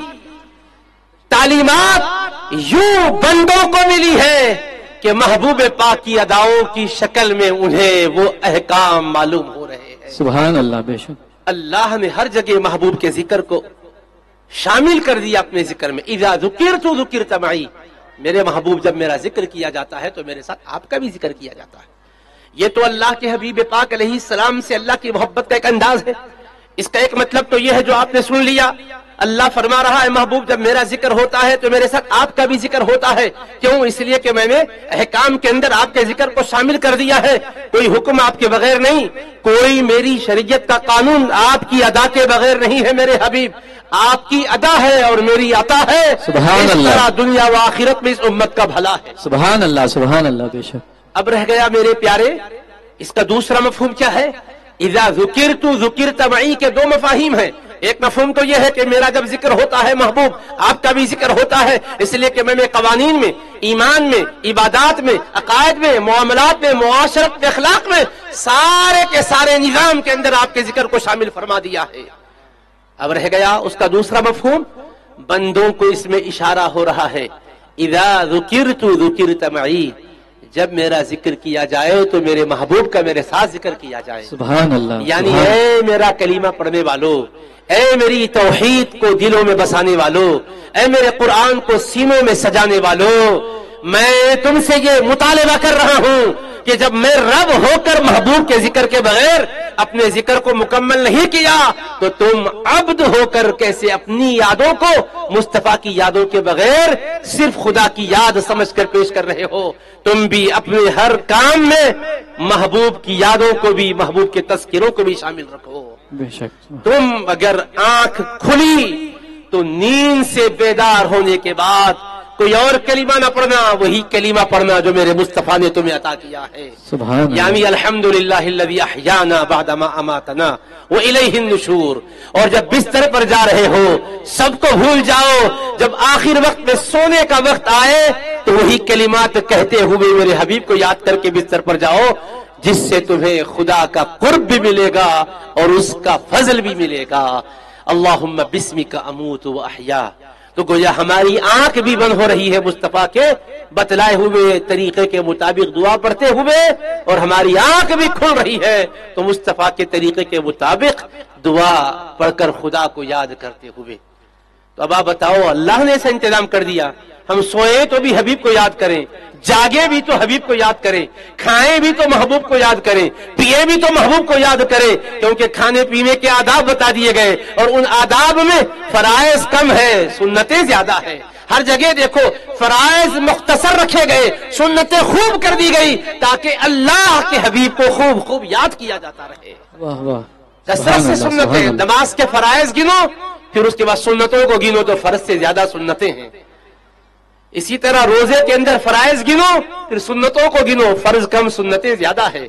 تعلیمات یوں بندوں کو ملی ہے کہ محبوب پاک کی اداؤں کی شکل میں انہیں وہ احکام معلوم ہو رہے ہیں. سبحان اللہ. بے شک اللہ نے ہر جگہ محبوب کے ذکر کو شامل کر دیا اپنے ذکر میں. اذا ذکرت ذکرت معی، میرے محبوب جب میرا ذکر کیا جاتا ہے تو میرے ساتھ آپ کا بھی ذکر کیا جاتا ہے. یہ تو اللہ کے حبیب پاک علیہ السلام سے اللہ کی محبت کا ایک انداز ہے. اس کا ایک مطلب تو یہ ہے جو آپ نے سن لیا، اللہ فرما رہا ہے محبوب جب میرا ذکر ہوتا ہے تو میرے ساتھ آپ کا بھی ذکر ہوتا ہے. کیوں؟ اس لیے کہ میں نے احکام کے اندر آپ کے ذکر کو شامل کر دیا ہے. کوئی حکم آپ کے بغیر نہیں، کوئی میری شریعت کا قانون آپ کی ادا کے بغیر نہیں ہے میرے حبیب. آپ کی ادا ہے اور میری عطا ہے. سبحان اللہ. اس طرح دنیا و آخرت میں اس امت کا بھلا ہے. سبحان اللہ. سبحان اللہ. بے شک. اب رہ گیا میرے پیارے اس کا دوسرا مفہوم کیا ہے. اذا ذکرت ذکرت معی کے دو مفاہیم ہیں. ایک مفہوم تو یہ ہے کہ میرا جب ذکر ہوتا ہے محبوب آپ کا بھی ذکر ہوتا ہے، اس لیے کہ میں قوانین میں، ایمان میں، عبادات میں، عقائد میں، معاملات میں، معاشرت میں، اخلاق میں، سارے کے سارے نظام کے اندر آپ کے ذکر کو شامل فرما دیا ہے. اب رہ گیا اس کا دوسرا مفہوم، بندوں کو اس میں اشارہ ہو رہا ہے. اذا ذکرت ذکرت معی، جب میرا ذکر کیا جائے تو میرے محبوب کا میرے ساتھ ذکر کیا جائے. سبحان اللہ. یعنی اے میرا کلمہ پڑھنے والو، اے میری توحید کو دلوں میں بسانے والو، اے میرے قرآن کو سینوں میں سجانے والو، میں تم سے یہ مطالبہ کر رہا ہوں کہ جب میں رب ہو کر محبوب کے ذکر کے بغیر اپنے ذکر کو مکمل نہیں کیا تو تم عبد ہو کر کیسے اپنی یادوں کو مصطفیٰ کی یادوں کے بغیر صرف خدا کی یاد سمجھ کر پیش کر رہے ہو. تم بھی اپنے ہر کام میں محبوب کی یادوں کو بھی، محبوب کے تذکروں کو بھی شامل رکھو. بے شک. تم اگر آنکھ کھلی تو نیند سے بیدار ہونے کے بعد کوئی اور کلمہ نہ پڑھنا، وہی کلمہ پڑھنا جو میرے مصطفیٰ نے تمہیں عطا کیا ہے. سبحان اللہ. یعنی الحمدللہ الذی احیانا بعد ما اماتنا والیہ النشور. اور جب بستر پر جا رہے ہو سب کو بھول جاؤ، جب آخر وقت میں سونے کا وقت آئے تو وہی کلمات کہتے ہوئے میرے حبیب کو یاد کر کے بستر پر جاؤ، جس سے تمہیں خدا کا قرب بھی ملے گا اور اس کا فضل بھی ملے گا. اللہم بسمک اموت و احیا. تو گویا ہماری آنکھ بھی بند ہو رہی ہے مصطفیٰ کے بتلائے ہوئے طریقے کے مطابق دعا پڑھتے ہوئے، اور ہماری آنکھ بھی کھل رہی ہے تو مصطفیٰ کے طریقے کے مطابق دعا پڑھ کر خدا کو یاد کرتے ہوئے. تو اب آپ بتاؤ، اللہ نے ایسا انتظام کر دیا، ہم سوئے تو بھی حبیب کو یاد کریں، جاگے بھی تو حبیب کو یاد کریں، کھائیں بھی تو محبوب کو یاد کریں، پیے بھی تو محبوب کو یاد کریں، کیونکہ کھانے پینے کے آداب بتا دیے گئے اور ان آداب میں فرائض کم ہے، سنتیں زیادہ ہیں. ہر جگہ دیکھو فرائض مختصر رکھے گئے، سنتیں خوب کر دی گئی تاکہ اللہ کے حبیب کو خوب خوب یاد کیا جاتا رہے. واہ واہ. کثرت سے سنتیں، نماز کے فرائض گنو پھر اس کے بعد سنتوں کو گنو تو فرض سے زیادہ سنتیں ہیں. اسی طرح روزے کے اندر فرائض گنو پھر سنتوں کو گنو، فرض کم سنتیں زیادہ ہے.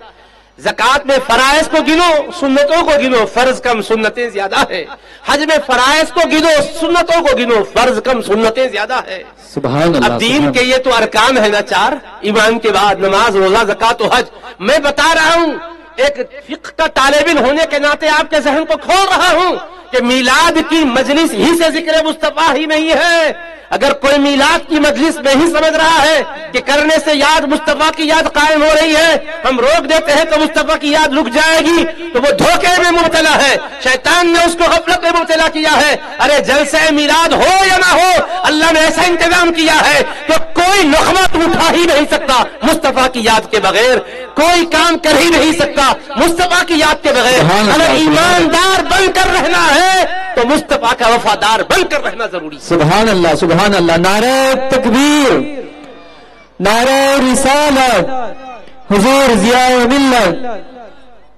زکات میں فرائض کو گنو سنتوں کو گنو، فرض کم سنتیں زیادہ ہے۔ حج میں فرائض کو گنو سنتوں کو گنو، فرض کم سنتیں زیادہ ہے۔ سبحان اللہ۔ اب دین کے یہ تو ارکان ہے نا چار، ایمان کے بعد نماز، روزہ، زکات و حج۔ میں بتا رہا ہوں، ایک فقہ کا طالب علم ہونے کے ناطے آپ کے ذہن کو کھول رہا ہوں کہ میلاد کی مجلس ہی سے ذکر مصطفیٰ ہی نہیں ہے۔ اگر کوئی میلاد کی مجلس میں ہی سمجھ رہا ہے کہ کرنے سے یاد مصطفیٰ کی یاد قائم ہو رہی ہے، ہم روک دیتے ہیں تو مصطفیٰ کی یاد رک جائے گی، تو وہ دھوکے میں مبتلا ہے، شیطان نے اس کو غفلت میں مبتلا کیا ہے۔ ارے جلسہ میلاد ہو یا نہ ہو، اللہ نے ایسا انتظام کیا ہے کہ کوئی لقمہ اٹھا ہی نہیں سکتا مصطفیٰ کی یاد کے بغیر، کوئی کام کر ہی نہیں سکتا مصطفیٰ کی یاد کے بغیر۔ اگر ایماندار بن کر رہنا ہے تو مصطفیٰ کا وفادار بن کر رہنا ضروری ہے۔ سبحان اللہ سبحان اللہ۔ نعرہ تکبیر، نعرہ رسالت، حضور ضیاء ملت۔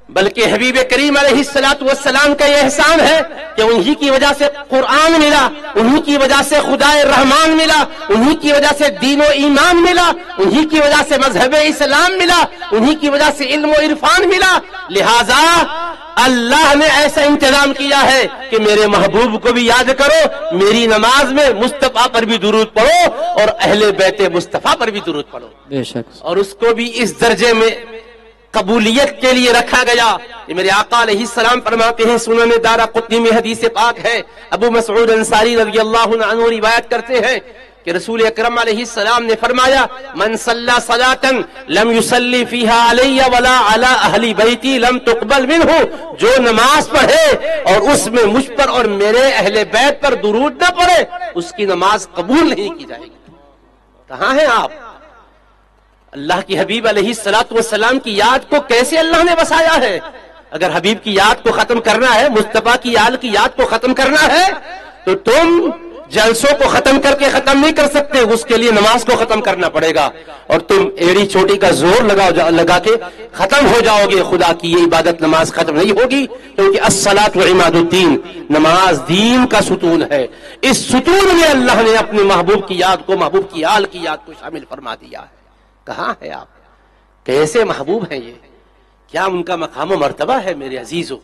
بلکہ حبیب کریم علیہ السلام کا یہ احسان ہے کہ انہی کی وجہ سے قرآن ملا، انہی کی وجہ سے خدا رحمان ملا، انہی کی وجہ سے دین و ایمان ملا، انہی کی وجہ سے مذہب اسلام ملا، انہی کی وجہ سے علم و عرفان ملا۔ لہذا اللہ نے ایسا انتظام کیا ہے کہ میرے محبوب کو بھی یاد کرو، میری نماز میں مصطفیٰ پر بھی درود پڑھو اور اہل بیت مصطفیٰ پر بھی درود پڑھو۔ بے شک۔ اور اس کو بھی اس درجے میں قبولیت کے لیے رکھا گیا۔ یہ میرے آقا علیہ السلام فرماتے ہیں، سنن دارقطنی میں حدیث پاک ہے، ابو مسعود انصاری رضی اللہ عنہ روایت کرتے ہیں کہ رسول اکرم علیہ السلام نے فرمایا، من صلی صلاۃ لم یصلی فیہا علی ولا علی اہل بیتی لم تقبل منہ، جو نماز پڑھے اور اس میں مجھ پر اور میرے اہل بیت پر درود نہ پڑھے، اس کی نماز قبول نہیں کی جائے گی۔ کہاں ہیں آپ؟ اللہ کی حبیب علیہ السلام کی یاد کو کیسے اللہ نے بسایا ہے؟ اگر حبیب کی یاد کو ختم کرنا ہے، مصطفیٰ کی آل کی یاد کو ختم کرنا ہے، تو تم جلسوں کو ختم کر کے ختم نہیں کر سکتے، اس کے لیے نماز کو ختم کرنا پڑے گا، اور تم ایڑی چوٹی کا زور لگا کے ختم ہو جاؤ گے، خدا کی یہ عبادت نماز ختم نہیں ہوگی، کیونکہ الصلاۃ عماد الدین، نماز دین کا ستون ہے۔ اس ستون میں اللہ نے اپنے محبوب کی یاد کو، محبوب کی آل کی یاد کو شامل فرما دیا ہے۔ کہاں ہے آپ؟ کیسے محبوب ہیں یہ؟ کیا ان کا مقام و مرتبہ ہے؟ میرے عزیزو،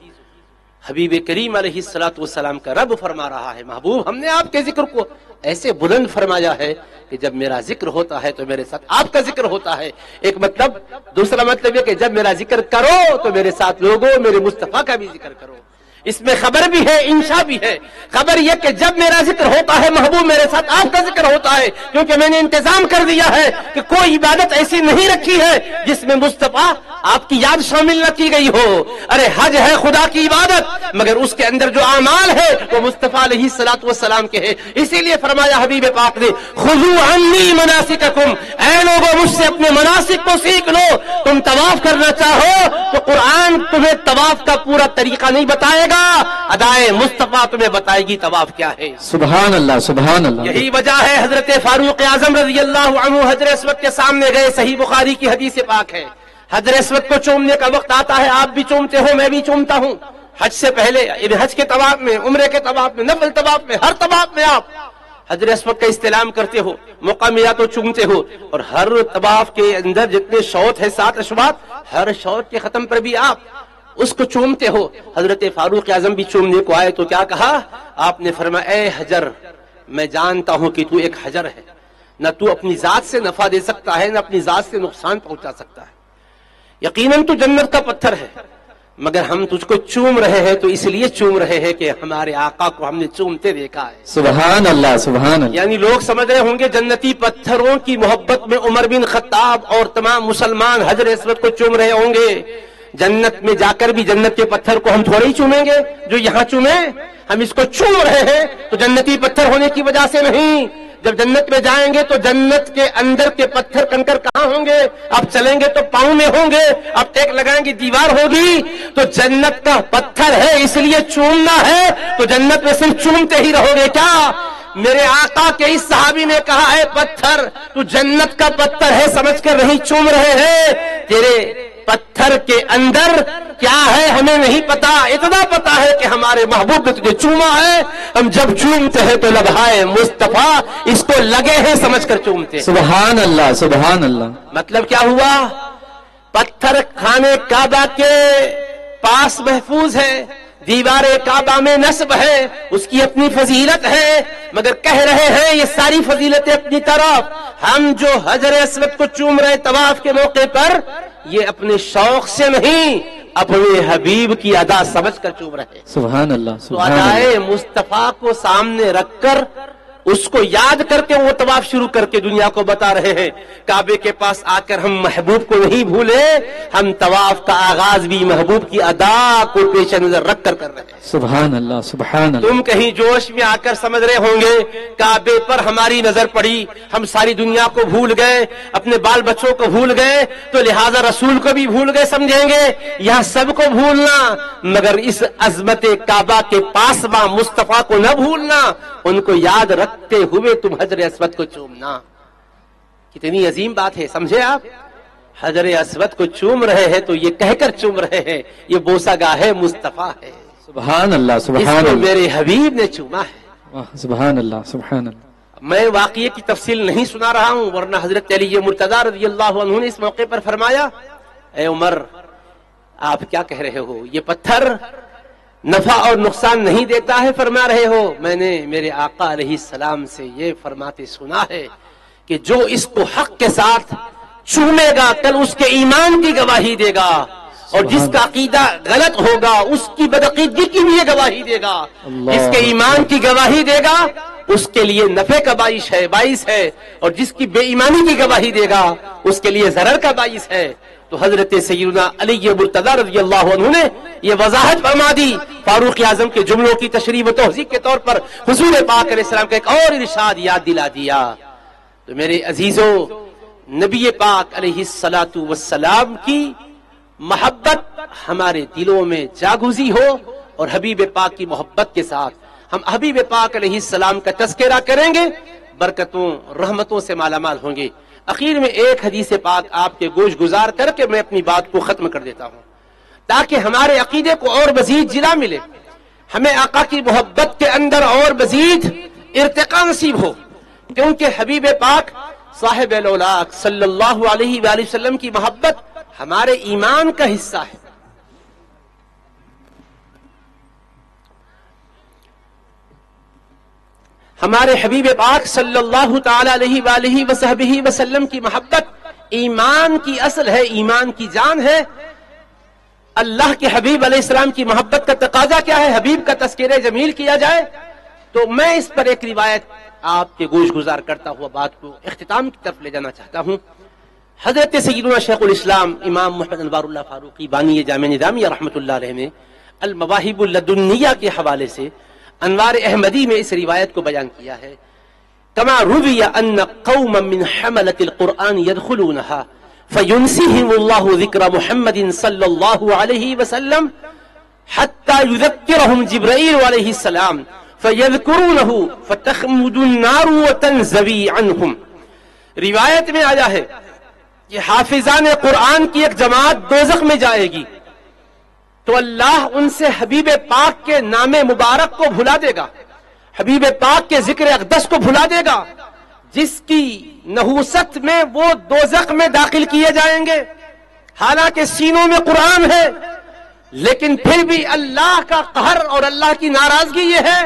حبیب کریم علیہ السلام کا رب فرما رہا ہے، محبوب ہم نے آپ کے ذکر کو ایسے بلند فرمایا ہے کہ جب میرا ذکر ہوتا ہے تو میرے ساتھ آپ کا ذکر ہوتا ہے۔ ایک مطلب، دوسرا مطلب یہ کہ جب میرا ذکر کرو تو میرے ساتھ لوگوں میرے مصطفیٰ کا بھی ذکر کرو۔ اس میں خبر بھی ہے، انشاء بھی ہے۔ خبر یہ کہ جب میرا ذکر ہوتا ہے محبوب، میرے ساتھ آپ کا ذکر ہوتا ہے، کیونکہ میں نے انتظام کر دیا ہے کہ کوئی عبادت ایسی نہیں رکھی ہے جس میں مصطفیٰ آپ کی یاد شامل نہ کی گئی ہو۔ ارے حج ہے خدا کی عبادت، مگر اس کے اندر جو اعمال ہے وہ مصطفیٰ علیہ السلام کے ہے۔ اسی لیے فرمایا حبیب پاک نے، خذوا عنی مناسککم، اے لوگوں مجھ سے اپنے مناسک کو سیکھ لو۔ تم طواف کرنا چاہو تو قرآن تمہیں طواف کا پورا طریقہ نہیں بتائے گا، ادائے مصطفیٰ تمہیں بتائے گی طواف کیا ہے۔ سبحان اللہ سبحان اللہ۔ یہی وجہ ہے حضرت فاروق اعظم رضی اللہ عنہ حجر اسود کے سامنے گئے، صحیح بخاری کی حدیث پاک ہے، حجر اسود کو چومنے کا وقت آتا ہے، آپ بھی چومتے ہو، میں بھی چومتا ہوں، حج سے پہلے، حج کے طواف میں، عمرے کے طواف میں، نفل طواف میں، ہر طواف میں آپ حجر اسود کا استلام کرتے ہو، موقع ملا تو چومتے ہو، اور ہر طواف کے اندر جتنے شوط ہے 7 اشواط، ہر شوط کے ختم پر بھی آپ اس کو چومتے ہو۔ حضرت فاروق اعظم بھی چومنے کو آئے تو کیا کہا؟ آپ نے فرمایا، اے حجر، میں جانتا ہوں کہ تو ایک حجر ہے، نہ تو اپنی ذات سے نفع دے سکتا ہے، نہ اپنی ذات سے نقصان پہنچا سکتا ہے، یقیناً تو جنت کا پتھر ہے، مگر ہم تجھ کو چوم رہے ہیں تو اس لیے چوم رہے ہیں کہ ہمارے آقا کو ہم نے چومتے دیکھا ہے۔ سبحان اللہ سبحان اللہ۔ یعنی لوگ سمجھ رہے ہوں گے جنتی پتھروں کی محبت میں عمر بن خطاب اور تمام مسلمان حجر اسود کو چوم رہے ہوں گے، جنت میں جا کر بھی جنت کے پتھر کو ہم تھوڑے ہی چومیں گے جو یہاں چومیں، ہم اس کو چوم رہے ہیں تو جنتی پتھر ہونے کی وجہ سے نہیں۔ جب جنت میں جائیں گے تو جنت کے اندر کے پتھر کنکر کہاں ہوں گے؟ آپ چلیں گے تو پاؤں میں ہوں گے، آپ ٹیک لگائیں گے دیوار ہوگی، تو جنت کا پتھر ہے اس لیے چومنا ہے، تو جنت میں صرف چومتے ہی رہو گے کیا؟ میرے آقا کے اس صحابی نے کہا ہے، پتھر تو جنت کا پتھر ہے سمجھ کر نہیں چوم رہے ہیں، تیرے پتھر کے اندر کیا ہے ہمیں نہیں پتا، اتنا پتا ہے کہ ہمارے محبوب نے تجھے چوما ہے، ہم جب چومتے ہیں تو لبھائے مصطفیٰ اس کو لگے ہیں سمجھ کر چومتے ہیں۔ سبحان اللہ سبحان اللہ۔ مطلب کیا ہوا؟ پتھر خانے کعبہ کے پاس محفوظ ہے، دیوار کعبہ میں نصب ہے، اس کی اپنی فضیلت ہے، مگر کہہ رہے ہیں یہ ساری فضیلتیں اپنی طرف، ہم جو حجر اسود کو چوم رہے طواف کے موقع پر، یہ اپنے شوق سے نہیں، اپنے حبیب کی ادا سمجھ کر چوم رہے ہیں۔ سبحان اللہ، تو سبحان ادائے اللہ، مصطفیٰ کو سامنے رکھ کر اس کو یاد کر کے وہ طواف شروع کر کے دنیا کو بتا رہے ہیں، کعبے کے پاس آ کر ہم محبوب کو نہیں بھولے، ہم طواف کا آغاز بھی محبوب کی ادا کو پیش نظر رکھ کر رہے ہیں۔ سبحان اللہ، سبحان اللہ، تم کہیں جوش میں آ کر سمجھ رہے ہوں گے کعبے پر ہماری نظر پڑی، ہم ساری دنیا کو بھول گئے، اپنے بال بچوں کو بھول گئے، تو لہذا رسول کو بھی بھول گئے سمجھیں گے، یہاں سب کو بھولنا، مگر اس عظمت کعبہ کے پاس با مصطفیٰ کو نہ بھولنا، ان کو یاد رکھتے ہوئے تم حجر اسود کو چومنا۔ کتنی عظیم بات ہے، سمجھے آپ؟ حجر اسود کو چوم رہے ہیں تو یہ کہہ کر چوم رہے ہیں یہ بوسہ گاہ مصطفیٰ ہے، سبحان اللہ، اس سبحان کو اللہ، میرے حبیب نے چوما ہے۔ واہ، سبحان اللہ، سبحان اللہ، میں واقعے کی تفصیل نہیں سنا رہا ہوں، ورنہ حضرت علی مرتضیٰ رضی اللہ عنہ نے اس موقع پر فرمایا، اے عمر آپ کیا کہہ رہے ہو، یہ پتھر نفع اور نقصان نہیں دیتا ہے فرما رہے ہو؟ میں نے میرے آقا علیہ السلام سے یہ فرماتے سنا ہے کہ جو اس کو حق کے ساتھ چومے گا کل اس کے ایمان کی گواہی دے گا، اور جس کا عقیدہ غلط ہوگا اس کی بدعقیدگی کی بھی یہ گواہی دے گا، جس کے ایمان کی گواہی دے گا اس کے لیے نفع کا باعث ہے، اور جس کی بے ایمانی کی گواہی دے گا اس کے لیے ضرر کا باعث ہے۔ تو حضرت سیدنا علی مرتضیٰ رضی اللہ عنہ نے یہ وضاحت فرما دی، فاروق اعظم کے جملوں کی تشریح و توضیح کے طور پر حضور پاک علیہ السلام کا ایک اور ارشاد یاد دلا دیا۔ تو میرے عزیزو، نبی پاک علیہ الصلاۃ والسلام کی محبت ہمارے دلوں میں جاگوزی ہو، اور حبیب پاک کی محبت کے ساتھ ہم حبیب پاک علیہ السلام کا تذکرہ کریں گے، برکتوں رحمتوں سے مالا مال ہوں گے۔ اخیر میں ایک حدیث پاک آپ کے گوش گزار کر کے میں اپنی بات کو ختم کر دیتا ہوں، تاکہ ہمارے عقیدے کو اور مزید جلا ملے، ہمیں آقا کی محبت کے اندر اور مزید ارتقاء نصیب ہو، کیونکہ حبیب پاک صاحب الاولاق صلی اللہ علیہ وآلہ وسلم کی محبت ہمارے ایمان کا حصہ ہے۔ ہمارے حبیب پاک صلی اللہ تعالی علیہ وآلہ وصحبہ وسلم کی محبت ایمان کی اصل ہے، ایمان کی جان ہے۔ اللہ کے حبیب علیہ السلام کی محبت کا تقاضا کیا ہے؟ حبیب کا تذکرہ جمیل کیا جائے۔ تو میں اس پر ایک روایت آپ کے گوش گزار کرتا ہوا بات کو اختتام کی طرف لے جانا چاہتا ہوں۔ حضرت سیدنا شیخ الاسلام امام محمد انوار اللہ فاروقی بانی جامع نظامیہ رحمۃ اللہ علیہ نے المواہب اللدنیہ کے حوالے سے انوار احمدی میں اس روایت کو بیان کیا ہے، کما روی ان قوما من حملة القرآن يدخلونها فينسيهم الله ذکر محمد صلی اللہ علیہ وسلم حتى يذكرهم جبرائیل علیہ السلام فيذكرونه فتخمد النار وتنزوي عنهم۔ روایت میں آیا ہے کہ حافظان قرآن کی ایک جماعت دوزخ میں جائے گی تو اللہ ان سے حبیب پاک کے نام مبارک کو بھلا دے گا، حبیب پاک کے ذکر اقدس کو بھلا دے گا، جس کی نحوست میں وہ دوزخ میں داخل کیے جائیں گے، حالانکہ سینوں میں قرآن ہے، لیکن پھر بھی اللہ کا قہر اور اللہ کی ناراضگی یہ ہے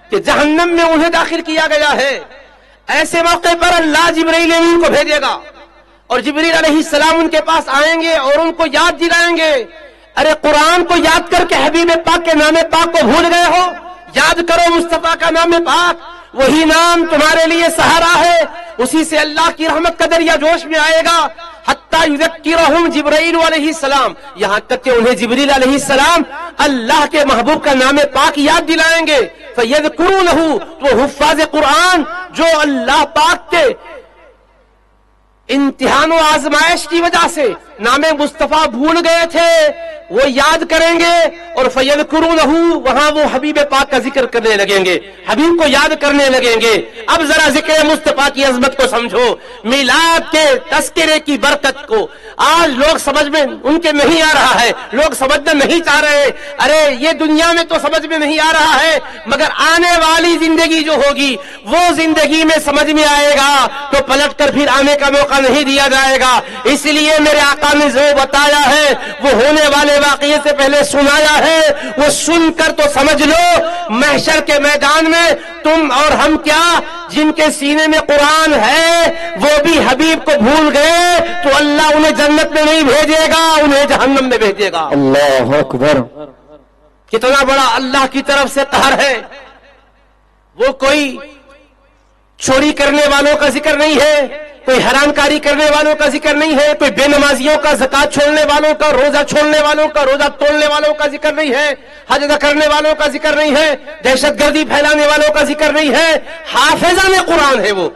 کہ جہنم میں انہیں داخل کیا گیا ہے۔ ایسے موقع پر اللہ جبرائیل امین کو بھیجے گا، اور جبرائیل علیہ السلام ان کے پاس آئیں گے اور ان کو یاد دلائیں گے، ارے قرآن کو یاد کر کے حبیب پاک کے نام پاک کو بھول گئے ہو، یاد کرو مصطفیٰ کا نام پاک، وہی نام تمہارے لیے سہارا ہے، اسی سے اللہ کی رحمت کا دریا جوش میں آئے گا۔ حتیٰ یذکرہم جبرائیل علیہ السلام، یہاں تک کہ انہیں جبریل علیہ السلام اللہ کے محبوب کا نام پاک یاد دلائیں گے، فیذکرونہ، تو حفاظ قرآن جو اللہ پاک کے امتحان و آزمائش کی وجہ سے نام مصطفیٰ بھول گئے تھے، وہ یاد کریں گے اور فَيَذْكُرُونَهُ وہاں وہ حبیب پاک کا ذکر کرنے لگیں گے، حبیب کو یاد کرنے لگیں گے۔ اب ذرا ذکر مصطفیٰ کی عظمت کو سمجھو، میلاد کے تذکرے کی برکت کو آج لوگ سمجھ میں ان کے نہیں آ رہا ہے، لوگ سمجھنا نہیں چاہ رہے۔ ارے یہ دنیا میں تو سمجھ میں نہیں آ رہا ہے، مگر آنے والی زندگی جو ہوگی وہ زندگی میں سمجھ میں آئے گا تو پلٹ کر پھر آنے کا موقع نہیں دیا جائے گا۔ اس لیے میرے آقا نے جو بتایا ہے وہ ہونے والے واقعے سے پہلے سنایا ہے، وہ سن کر تو سمجھ لو محشر کے میدان میں تم اور ہم کیا، جن کے سینے میں قرآن ہے وہ بھی حبیب کو بھول گئے تو اللہ انہیں جنت میں نہیں بھیجے گا، انہیں جہنم میں بھیجے گا۔ اللہ اکبر۔ کتنا بڑا اللہ کی طرف سے قہر ہے۔ وہ کوئی چوری کرنے والوں کا ذکر نہیں ہے، کوئی حرام کاری کرنے والوں کا ذکر نہیں ہے، کوئی بے نمازیوں کا، زکات چھوڑنے والوں کا، روزہ چھوڑنے والوں کا، روزہ توڑنے والوں کا ذکر نہیں ہے، حج نہ کرنے والوں کا ذکر نہیں ہے، دہشت گردی پھیلانے والوں کا ذکر نہیں ہے، حافظان قرآن ہے وہ۔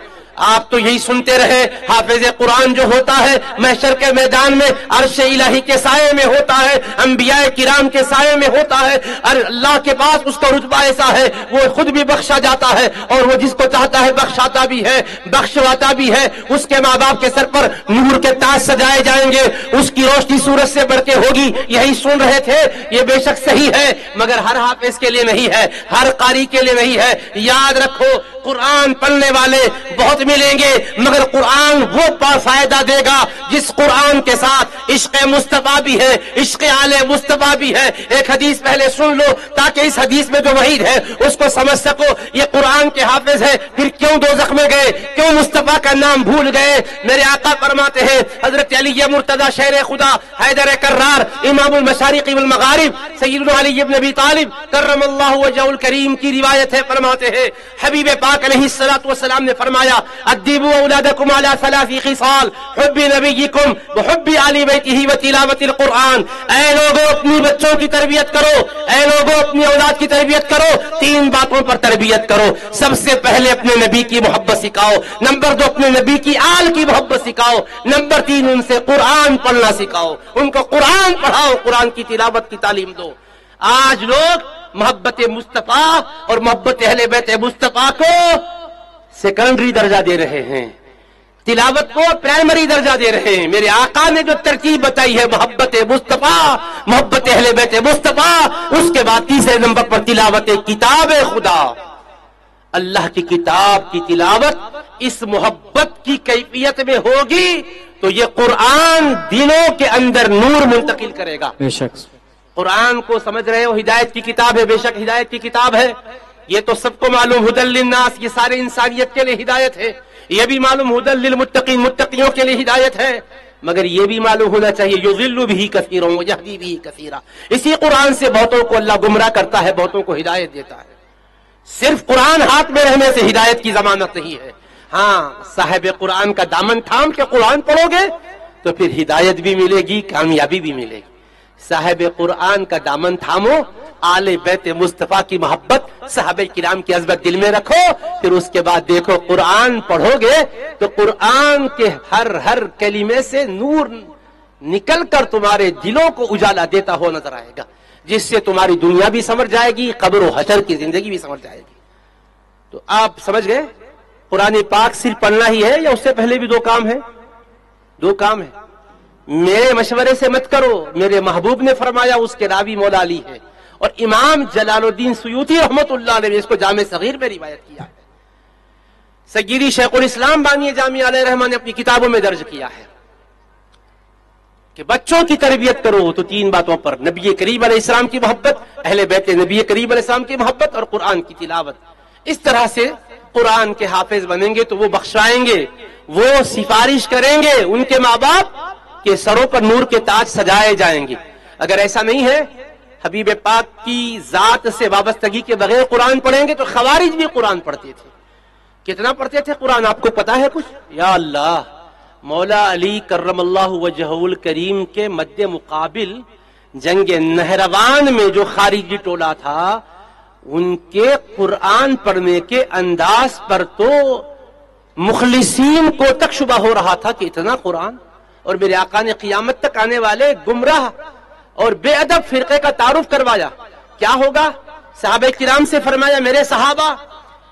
آپ تو یہی سنتے رہے، حافظ قرآن جو ہوتا ہے محشر کے میدان میں عرش الہی کے سائے میں ہوتا ہے، انبیاء کرام کے سائے میں ہوتا ہے، اور اللہ کے پاس اس کا رتبہ ایسا ہے وہ خود بھی بخشا جاتا ہے اور وہ جس کو چاہتا ہے بخشاتا بھی ہے، بخشواتا بھی ہے۔ اس کے ماں باپ کے سر پر نور کے تاج سجائے جائیں گے، اس کی روشنی سورج سے بڑھ کے ہوگی، یہی سن رہے تھے۔ یہ بے شک صحیح ہے مگر ہر حافظ کے لیے نہیں ہے، ہر قاری کے لیے نہیں ہے۔ یاد رکھو قرآن پڑھنے والے بہت ملیں گے مگر قرآن وہ فائدہ دے گا جس قرآن کے ساتھ عشق مصطفیٰ بھی ہے، عشق آل مصطفیٰ بھی ہے۔ ایک حدیث پہلے سن لو تاکہ اس حدیث میں جو وعید ہے اس کو سمجھ سکو۔ یہ قرآن کے حافظ ہے پھر کیوں دوزخ میں گئے، کیوں مصطفیٰ کا نام بھول گئے؟ میرے آقا فرماتے ہیں، حضرت علی مرتضی شیر خدا حیدر کرار امام المشارق والمغارب سیدنا علی بن ابی طالب کرم اللہ وجہہ الکریم کی روایت ہے، فرماتے ہیں حبیب پاک علیہ الصلوۃ والسلام نے فرمایا ادبوا اولادکم علی ثلاث خصال حب نبیکم وحب آل بیتہ وتلاوۃ القرآن۔ اے لوگوں اپنی بچوں کی تربیت کرو، اے لوگوں اپنی اولاد کی تربیت کرو، تین باتوں پر تربیت کرو۔ سب سے پہلے اپنے نبی کی محبت سکھاؤ، نمبر 2 اپنے نبی کی آل کی محبت سکھاؤ، نمبر 3 ان سے قرآن پڑھنا سکھاؤ، ان کو قرآن پڑھاؤ، قرآن کی تلاوت کی تعلیم دو۔ آج لوگ محبت مصطفیٰ اور محبت اہل بیت مصطفیٰ کو سیکنڈری درجہ دے رہے ہیں، تلاوت کو پرائمری درجہ دے رہے ہیں۔ میرے آقا نے جو ترتیب بتائی ہے محبت مصطفیٰ، محبت اہل بیت مصطفیٰ، اس کے بعد تیسرے نمبر پر تلاوت کتاب خدا، اللہ کی کتاب کی تلاوت اس محبت کی کیفیت میں ہوگی تو یہ قرآن دلوں کے اندر نور منتقل کرے گا۔ بے شک قرآن کو سمجھ رہے ہو ہدایت کی کتاب ہے، بے شک ہدایت کی کتاب ہے، یہ تو سب کو معلوم، ھدی للناس، یہ سارے انسانیت کے لیے ہدایت ہے۔ یہ بھی معلوم ھدی للمتقین، متقیوں کے لیے ہدایت ہے، مگر یہ بھی معلوم ہونا چاہیے یضل بہ کثیرا ویہدی بہ کثیرا، اسی قرآن سے بہتوں کو اللہ گمراہ کرتا ہے، بہتوں کو ہدایت دیتا ہے۔ صرف قرآن ہاتھ میں رہنے سے ہدایت کی ضمانت نہیں ہے۔ ہاں صاحب قرآن کا دامن تھام کے قرآن پڑھو گے تو پھر ہدایت بھی ملے گی، کامیابی بھی ملے گی۔ صاحب قرآن کا دامن تھامو، آل بیت مصطفیٰ کی محبت، صحابہ کرام کی عظمت دل میں رکھو، پھر اس کے بعد دیکھو قرآن پڑھو گے تو قرآن کے ہر کلمے سے نور نکل کر تمہارے دلوں کو اجالا دیتا ہوا نظر آئے گا، جس سے تمہاری دنیا بھی سمجھ جائے گی، قبر و حشر کی زندگی بھی سمجھ جائے گی۔ تو آپ سمجھ گئے قرآن پاک صرف پڑھنا ہی ہے یا اس سے پہلے بھی دو کام ہے؟ دو کام ہے۔ میرے مشورے سے مت کرو، میرے محبوب نے فرمایا، اس کے راوی مولا علی ہے، اور امام جلال الدین سیوطی رحمت اللہ علیہ نے اس کو جامع صغیر میں روایت کیا ہے۔ سیدی شیخ الاسلام بانی جامعہ علیہ رحمٰن نے اپنی کتابوں میں درج کیا ہے کہ بچوں کی تربیت کرو تو تین باتوں پر، نبی کریم علیہ السلام کی محبت، اہل بیت نبی کریم علیہ السلام کی محبت، اور قرآن کی تلاوت۔ اس طرح سے قرآن کے حافظ بنیں گے تو وہ بخشائیں گے، وہ سفارش کریں گے، ان کے ماں باپ کے سروں پر نور کے تاج سجائے جائیں گے۔ اگر ایسا نہیں ہے، حبیب پاک کی ذات سے وابستگی کے بغیر قرآن پڑھیں گے تو خوارج بھی قرآن پڑھتے تھے۔ کتنا پڑھتے تھے قرآن آپ کو پتا ہے کچھ؟ یا اللہ، مولا علی کرم اللہ وجہہ الکریم کے مد مقابل جنگ نہروان میں جو خارجی ٹولہ تھا، ان کے قرآن پڑھنے کے انداز پر تو مخلصین کو تک شبہ ہو رہا تھا کہ اتنا قرآن، اور میرے آقا نے قیامت تک آنے والے گمراہ اور بے ادب فرقے کا تعارف کروایا، کیا ہوگا؟ صحابہ کرام سے فرمایا میرے صحابہ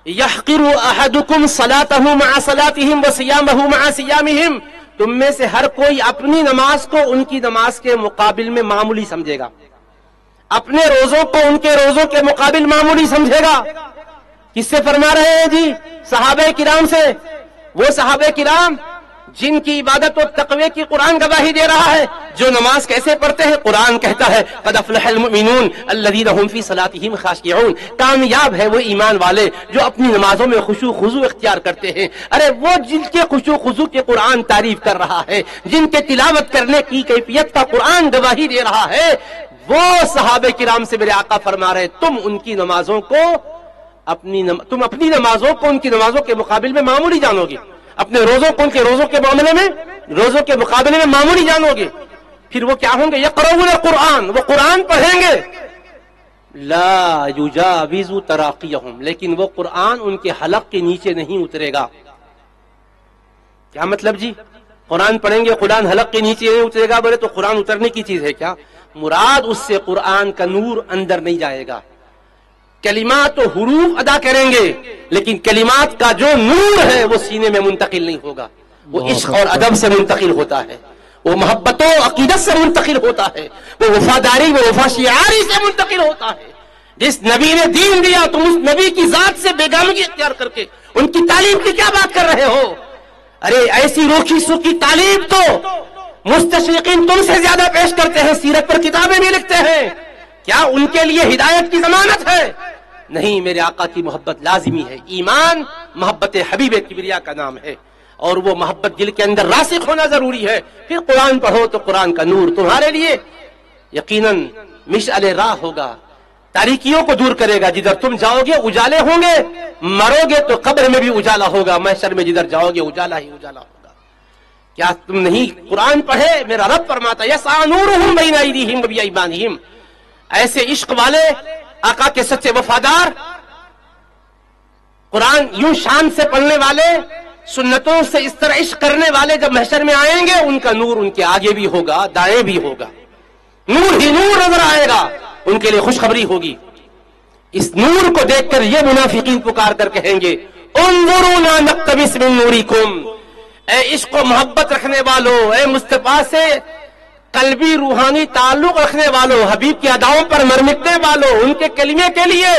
یحقر احدکم صلاتہ مع صلاتہم وصیامہ مع صیامہم، تم میں سے ہر کوئی اپنی نماز کو ان کی نماز کے مقابل میں معمولی سمجھے گا، اپنے روزوں کو ان کے روزوں کے مقابل معمولی سمجھے گا۔ کس سے فرما رہے ہیں جی؟ صحابہ کرام سے، وہ صحابہ کرام جن کی عبادت و تقوی کی قرآن گواہی دے رہا ہے۔ جو نماز کیسے پڑھتے ہیں؟ قرآن کہتا ہے قد افلح المؤمنون الذین هم فی صلاتہم خاشعون، کامیاب ہے وہ ایمان والے جو اپنی نمازوں میں خشوع خضوع اختیار کرتے ہیں۔ ارے وہ جن کے خشوع خضوع کے قرآن تعریف کر رہا ہے، جن کے تلاوت کرنے کی کیفیت کا قرآن گواہی دے رہا ہے، وہ صحابہ کرام سے میرے آقا فرما رہے تم ان کی نمازوں کو تم اپنی نمازوں کو ان کی نمازوں کے مقابل میں معمولی جانو گے، اپنے روزوں کو ان کے روزوں کے معاملے میں روزوں کے مقابلے میں معمولی جانو گے۔ پھر وہ کیا ہوں گے؟ یقرؤون القرآن، وہ قرآن پڑھیں گے، لا یجاوز تراقیہم، لیکن وہ قرآن ان کے حلق کے نیچے نہیں اترے گا۔ کیا مطلب جی؟ قرآن پڑھیں گے، قرآن حلق کے نیچے نہیں اترے گا، بولے تو قرآن اترنے کی چیز ہے کیا؟ مراد اس سے قرآن کا نور اندر نہیں جائے گا، کلمات و حروف ادا کریں گے لیکن کلمات کا جو نور ہے وہ سینے میں منتقل نہیں ہوگا، وہ عشق اور ادب سے منتقل ہوتا ہے، وہ محبت و عقیدت سے منتقل ہوتا ہے، وہ وفاداری و وفا شعاری سے منتقل ہوتا ہے۔ جس نبی نے دین دیا تم اس نبی کی ذات سے بیگانگی اختیار کر کے ان کی تعلیم کی کیا بات کر رہے ہو؟ ارے ایسی روکھی سوکھی تعلیم تو مستشرقین تم سے زیادہ پیش کرتے ہیں، سیرت پر کتابیں بھی لکھتے ہیں، کیا ان کے لیے ہدایت کی ضمانت ہے؟ نہیں، میرے آقا کی محبت لازمی ہے۔ ایمان محبت حبیب کبریا کا نام ہے، اور وہ محبت دل کے اندر راسخ ہونا ضروری ہے۔ پھر قرآن پڑھو تو قرآن کا نور تمہارے لیے یقیناً مشعل راہ ہوگا، تاریکیوں کو دور کرے گا۔ جدھر تم جاؤ گے اجالے ہوں گے، مرو گے تو قبر میں بھی اجالا ہوگا، محشر میں جدھر جاؤ گے اجالا ہی اجالا ہوگا۔ کیا تم نہیں قرآن پڑھے؟ میرا رب فرماتا یسعی نورہم بین ایدیہم وبایمانہم، ایسے عشق والے آقا کے سچے وفادار، قرآن یوں شان سے پڑھنے والے، سنتوں سے اس طرح عشق کرنے والے جب محشر میں آئیں گے ان کا نور ان کے آگے بھی ہوگا، دائیں بھی ہوگا، نور ہی نور نظر آئے گا، ان کے لیے خوشخبری ہوگی۔ اس نور کو دیکھ کر یہ منافقین پکار کر کہیں گے انظرونا نقتبس من نورکم، اے عشق و محبت رکھنے والو، اے مصطفیٰ سے قلبی روحانی تعلق رکھنے والوں، حبیب کی اداؤں پر مرمٹنے والوں، ان کے کلمے کے لیے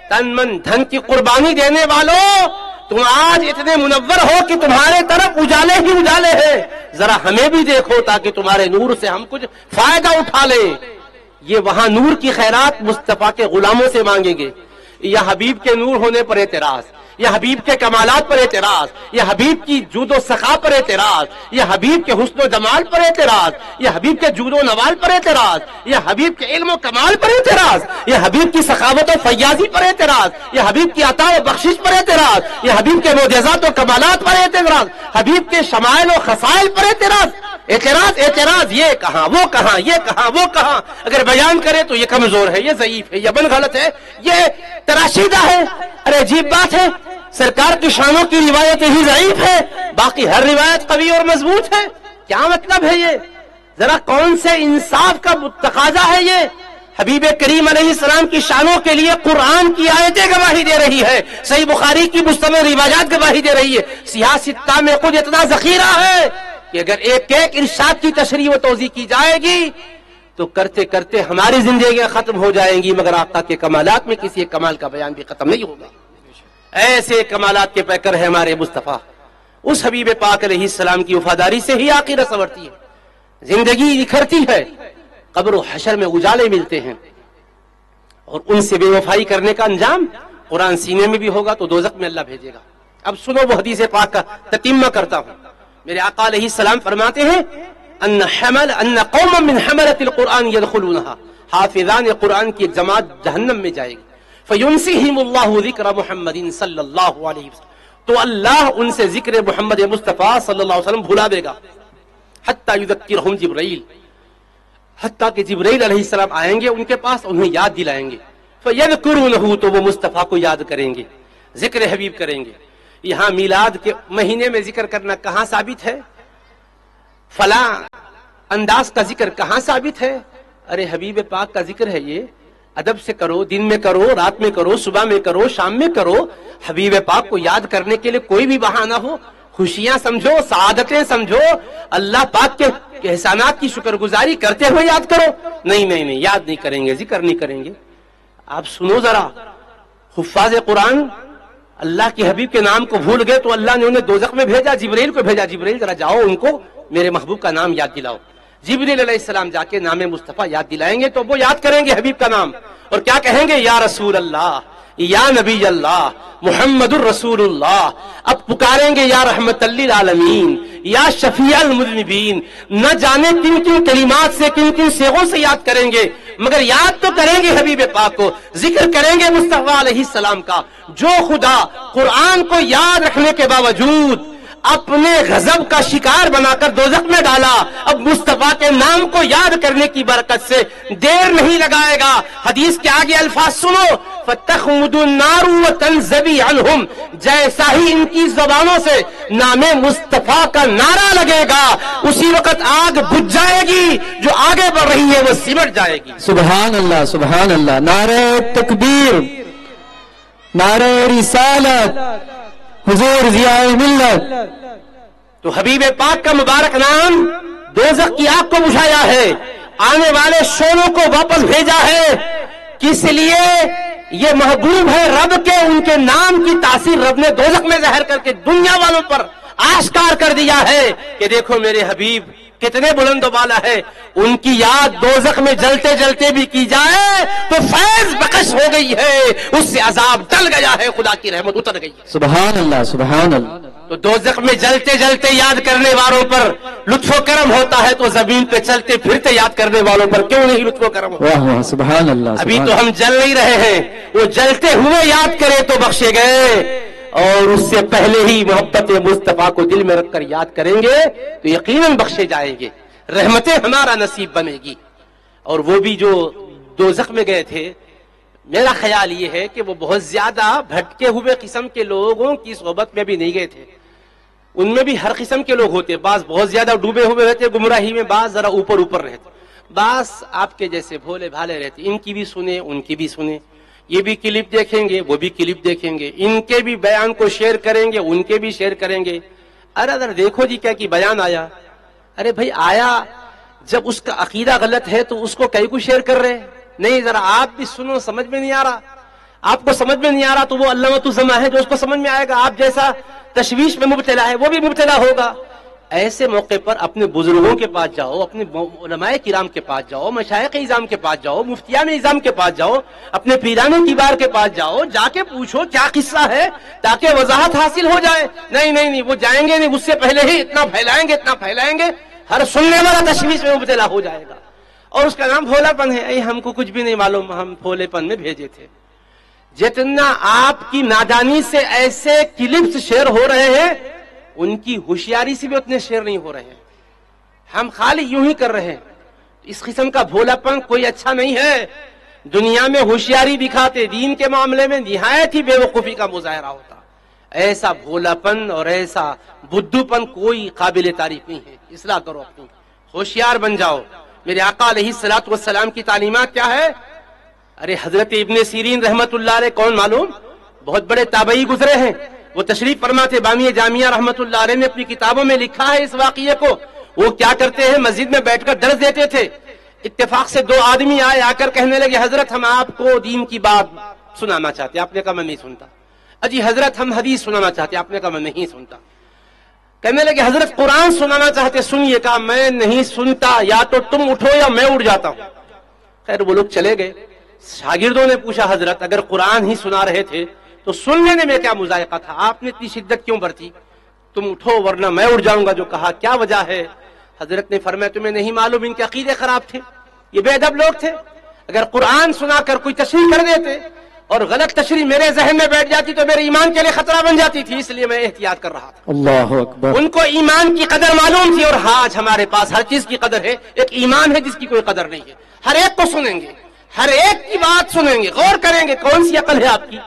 تن من دھن کی قربانی دینے والوں، تم آج اتنے منور ہو کہ تمہارے طرف اجالے ہی اجالے ہیں، ذرا ہمیں بھی دیکھو تاکہ تمہارے نور سے ہم کچھ فائدہ اٹھا لیں۔ یہ وہاں نور کی خیرات مصطفیٰ کے غلاموں سے مانگیں گے، یا حبیب کے نور ہونے پر اعتراض، یا حبیب کے کمالات پر اعتراض، یا حبیب کی جود و سخا پر اعتراض، یا حبیب کے حسن و جمال پر اعتراض، یا حبیب کے جود و نوال پر اعتراض، یا حبیب کے علم و کمال پر اعتراض، یا حبیب کی سخاوت و فیاضی پر اعتراض، یا حبیب کی عطا و بخشش پر اعتراض، یا حبیب کے معجزات و کمالات پر اعتراض، حبیب کے شمائل و خصائل پر اعتراض۔ اعتراض اعتراض، یہ کہاں وہ کہاں، یہ کہاں وہ کہاں، اگر بیان کرے تو یہ کمزور ہے، یہ ضعیف ہے، یہ بن غلط ہے، یہ تراشیدہ ہے۔ ارے عجیب بات ہے، سرکار کی شانوں کی روایت ہی ضعیف ہے، باقی ہر روایت قوی اور مضبوط ہے۔ کیا مطلب ہے یہ؟ ذرا کون سے انصاف کا تقاضا ہے یہ؟ حبیب کریم علیہ السلام کی شانوں کے لیے قرآن کی آیتیں گواہی دے رہی ہے، صحیح بخاری کی مستمر روایات گواہی دے رہی ہے، سیاہ ستہ میں خود اتنا ذخیرہ ہے کہ اگر ایک ایک ارشاد کی تشریح و توضیح کی جائے گی تو کرتے کرتے ہماری زندگیاں ختم ہو جائیں گی، مگر آقا کے کمالات میں کسی ایک کمال کا بیان بھی ختم نہیں ہوگا۔ ایسے کمالات کے پیکر ہے ہمارے مصطفیٰ، اس حبیب پاک علیہ السلام کی وفاداری سے ہی آخرت سنورتی ہے، زندگی نکھرتی ہے، قبر و حشر میں اجالے ملتے ہیں، اور ان سے بے وفائی کرنے کا انجام قرآن سینے میں بھی ہوگا تو دوزخ میں اللہ بھیجے گا۔ اب سنو وہ حدیث پاک کا تتمہ کرتا ہوں۔ میرے آقا علیہ السلام فرماتے ہیں ان قوما من حملة القرآن يدخلونها، حافظان قرآن کی ایک جماعت جہنم میں جائے گی، فَيُنْسِهِمُ اللَّهُ ذِكْرَ مُحَمَّدٍ صلی اللہ علیہ وسلم، تو اللہ ان سے ذکر محمد مصطفیٰ صلی اللہ علیہ وسلم بھلا دے گا، حتیٰ یذکرہم جبرائیل، حتیٰ کہ جبرائیل علیہ السلام آئیں گے ان کے پاس، انہیں یاد دلائیں گے، فَيَذْكُرُونَهُ، تو وہ مصطفیٰ کو یاد کریں گے، ذکر حبیب کریں گے۔ یہاں میلاد کے مہینے میں ذکر کرنا کہاں ثابت ہے؟ فلاں انداز کا ذکر کہاں ثابت ہے؟ ارے حبیب پاک کا ذکر ہے، یہ ادب سے کرو، دن میں کرو، رات میں کرو، صبح میں کرو، شام میں کرو. حبیب پاک کو یاد کرنے کے لیے کوئی بھی بہانہ ہو، خوشیاں سمجھو، سعادتیں سمجھو، اللہ پاک کے احسانات کی شکر گزاری کرتے ہوئے یاد کرو. نہیں یاد نہیں کریں گے، ذکر نہیں کریں گے. آپ سنو ذرا، حفاظ قرآن اللہ کے حبیب کے نام کو بھول گئے تو اللہ نے انہیں دوزخ میں بھیجا، جبرائیل کو بھیجا، جبرائیل ذرا جاؤ ان کو میرے محبوب کا نام یاد دلاؤ. جبرائیل علیہ السلام جا کے نام مصطفیٰ یاد دلائیں گے تو وہ یاد کریں گے حبیب کا نام، اور کیا کہیں گے؟ یا رسول اللہ، یا نبی اللہ، محمد الرسول اللہ. اب پکاریں گے یا رحمت للعالمین، یا شفیع المذنبین. نہ جانے کن کن کلمات سے، کن کن صیغوں سے یاد کریں گے، مگر یاد تو کریں گے حبیب پاک کو، ذکر کریں گے مصطفیٰ علیہ السلام کا. جو خدا قرآن کو یاد رکھنے کے باوجود اپنے غضب کا شکار بنا کر دوزخ میں ڈالا، اب مصطفیٰ کے نام کو یاد کرنے کی برکت سے دیر نہیں لگائے گا. حدیث کے آگے الفاظ سنو، فَتَخْمُدُ النَّارُ وَتَنْزَبِي عَنْهُمْ. جیسا ہی ان کی زبانوں سے نام مصطفیٰ کا نعرہ لگے گا، اسی وقت آگ بجھ جائے گی، جو آگے بڑھ رہی ہے وہ سمٹ جائے گی. سبحان اللہ، سبحان اللہ. نعرہ تکبیر، نعرہ رسالت، حضور ضیاء ملت. تو حبیب پاک کا مبارک نام دوزخ کی آگ کو بجھایا ہے، آنے والے شولوں کو واپس بھیجا ہے. کس لیے؟ یہ محبوب ہے رب کے، ان کے نام کی تاثیر رب نے دوزخ میں ظاہر کر کے دنیا والوں پر آشکار کر دیا ہے کہ دیکھو میرے حبیب کتنے بلند و بالا ہے. ان کی یاد دوزخ میں جلتے جلتے بھی کی جائے تو فیض بخش ہو گئی ہے، اس سے عذاب ٹل گیا ہے، خدا کی رحمت اتر گئی ہے. سبحان اللہ، سبحان اللہ. تو دوزخ میں جلتے جلتے یاد کرنے والوں پر لطف و کرم ہوتا ہے تو زمین پہ چلتے پھرتے یاد کرنے والوں پر کیوں نہیں لطف و کرم ہوتا؟ واہ واہ، سبحان اللہ. ابھی تو ہم جل نہیں رہے ہیں، وہ جلتے ہوئے یاد کرے تو بخشے گئے، اور اس سے پہلے ہی محبت مصطفیٰ کو دل میں رکھ کر یاد کریں گے تو یقیناً بخشے جائیں گے، رحمتیں ہمارا نصیب بنے گی. اور وہ بھی جو دوزخ میں گئے تھے، میرا خیال یہ ہے کہ وہ بہت زیادہ بھٹکے ہوئے قسم کے لوگوں کی صحبت میں بھی نہیں گئے تھے. ان میں بھی ہر قسم کے لوگ ہوتے، بعض بہت زیادہ ڈوبے ہوئے رہتے گمراہی میں، بعض ذرا اوپر رہتے، بعض آپ کے جیسے بھولے بھالے رہتے. ان کی بھی سنیں، ان کی بھی سنیں، یہ بھی کلپ دیکھیں گے، وہ بھی کلپ دیکھیں گے، ان کے بھی بیان کو شیئر کریں گے، ان کے بھی شیئر کریں گے. ارے دیکھو جی کیا کہ بیان آیا. ارے بھائی آیا، جب اس کا عقیدہ غلط ہے تو اس کو کئی کو شیئر کر رہے نہیں؟ ذرا آپ بھی سنو، سمجھ میں نہیں آ رہا، آپ کو سمجھ میں نہیں آ رہا تو وہ علامہ الزما ہے جو اس کو سمجھ میں آئے گا. آپ جیسا تشویش میں مبتلا ہے وہ بھی مبتلا ہوگا. ایسے موقع پر اپنے بزرگوں کے پاس جاؤ، اپنے علماء کرام کے پاس جاؤ، مشائخ اعظام کے پاس جاؤ، مفتیان اعظام کے پاس جاؤ، اپنے پیران کبار کے پاس جاؤ، جا کے پوچھو کیا قصہ ہے تاکہ وضاحت حاصل ہو جائے. نہیں وہ جائیں گے نہیں، اس سے پہلے ہی اتنا پھیلائیں گے ہر سننے والا تشویش میں مبتلا ہو جائے گا. اور اس کا نام بھولا پن ہے. اے ہم کو کچھ بھی نہیں معلوم، ہم بھولے پن میں بھیجے تھے. جتنا آپ کی نادانی سے ایسے کلپس شیئر ہو رہے ہیں، ان کی ہوشیاری سے بھی اتنے شیئر نہیں ہو رہے ہیں. ہم خالی یوں ہی کر رہے ہیں. اس قسم کا بھولا پن کوئی اچھا نہیں ہے. دنیا میں ہوشیاری دکھاتے، دین کے معاملے میں نہایت ہی بے وقوفی کا مظاہرہ ہوتا. ایسا بھولا پن اور ایسا بدھو پن کوئی قابل تعریف نہیں ہے. اصلاح کرو اپنی، ہوشیار بن جاؤ. میرے آقا علیہ الصلوۃ والسلام کی تعلیمات کیا ہے؟ ارے حضرت ابن سیرین رحمت اللہ علیہ کون معلوم، بہت بڑے تابعی گزرے ہیں. وہ تشریف فرما تھے، بامی جامعہ رحمت اللہ علیہ نے اپنی کتابوں میں لکھا ہے اس واقعے کو. وہ کیا کرتے ہیں، مسجد میں بیٹھ کر درس دیتے تھے. اتفاق سے 2 آدمی آئے، آ کر کہنے لگے حضرت ہم آپ کو دین کی بات سنانا چاہتے ہیں. آپ نے کہا میں نہیں سنتا. اجی حضرت ہم حدیث سنانا چاہتے ہیں. آپ نے کہا میں نہیں سنتا. کہنے لگے حضرت قرآن سنانا چاہتے، سنیے. کہا میں نہیں سنتا، یا تو تم اٹھو یا میں اٹھ جاتا ہوں. خیر وہ لوگ چلے گئے. شاگردوں نے پوچھا حضرت اگر قرآن ہی سنا رہے تھے تو سن لینے میں کیا مذائقہ تھا، آپ نے اتنی شدت کیوں برتی؟ تم اٹھو ورنہ میں اٹھ جاؤں گا. جو کہا کیا وجہ ہے؟ حضرت نے فرمایا تمہیں نہیں معلوم ان کے عقیدے خراب تھے، یہ بے ادب لوگ تھے. اگر قرآن سنا کر کوئی تشریح کر دیتے اور غلط تشریح میرے ذہن میں بیٹھ جاتی تو میرے ایمان کے لیے خطرہ بن جاتی تھی، اس لیے میں احتیاط کر رہا تھا. اللہ اکبر. ان کو ایمان کی قدر معلوم تھی، اور آج ہمارے پاس ہر چیز کی قدر ہے. ایک ایمان ہے جس کی کوئی قدر نہیں ہے. ہر ایک کو سنیں گے، ہر ایک کی بات سنیں گے، غور کریں گے کون سی عقل ہے آپ کی.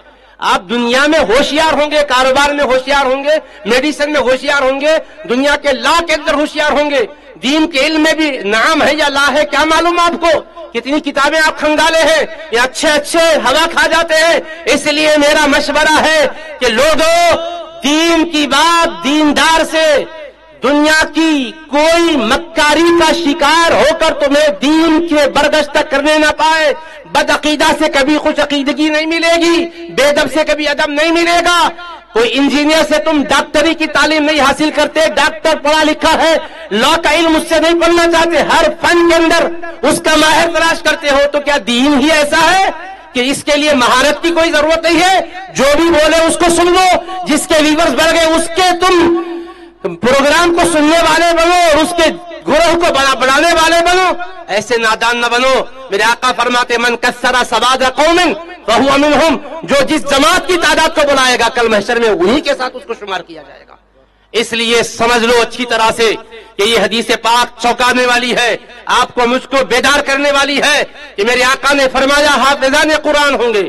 آپ دنیا میں ہوشیار ہوں گے، کاروبار میں ہوشیار ہوں گے، میڈیسن میں ہوشیار ہوں گے، دنیا کے لا کے اندر ہوشیار ہوں گے. دین کے علم میں بھی نام ہے یا لا ہے کیا معلوم آپ کو؟ کتنی کتابیں آپ کھنگالے ہیں، یہ اچھے اچھے ہوا کھا جاتے ہیں. اس لیے میرا مشورہ ہے کہ لوگوں، دین کی بات دیندار سے، دنیا کی کوئی مکاری کا شکار ہو کر تمہیں دین کے برگشتہ کرنے نہ پائے. بد عقیدہ سے کبھی خوش عقیدگی نہیں ملے گی، بے ادب سے کبھی ادب نہیں ملے گا. کوئی انجینئر سے تم ڈاکٹری کی تعلیم نہیں حاصل کرتے، ڈاکٹر پڑھا لکھا ہے، لا کا علم اس سے نہیں پڑھنا چاہتے، ہر فن کے اندر اس کا ماہر تلاش کرتے ہو. تو کیا دین ہی ایسا ہے کہ اس کے لیے مہارت کی کوئی ضرورت نہیں ہے؟ جو بھی بولے اس کو سن لو، جس کے ویورز بڑھ گئے اس کے تم پروگرام کو سننے والے بنو اور اس کے گروہ کو بڑھانے والے بنو. ایسے نادان نہ بنو. میرے آقا فرماتے من کسر سواد قوم فہو منہم، جو جس جماعت کی تعداد کو بلائے گا کل محشر میں وہی کے ساتھ اس کو شمار کیا جائے گا. اس لیے سمجھ لو اچھی طرح سے کہ یہ حدیث پاک چونکانے والی ہے، آپ کو مجھ کو بیدار کرنے والی ہے کہ میرے آقا نے فرمایا حافظان قرآن ہوں گے.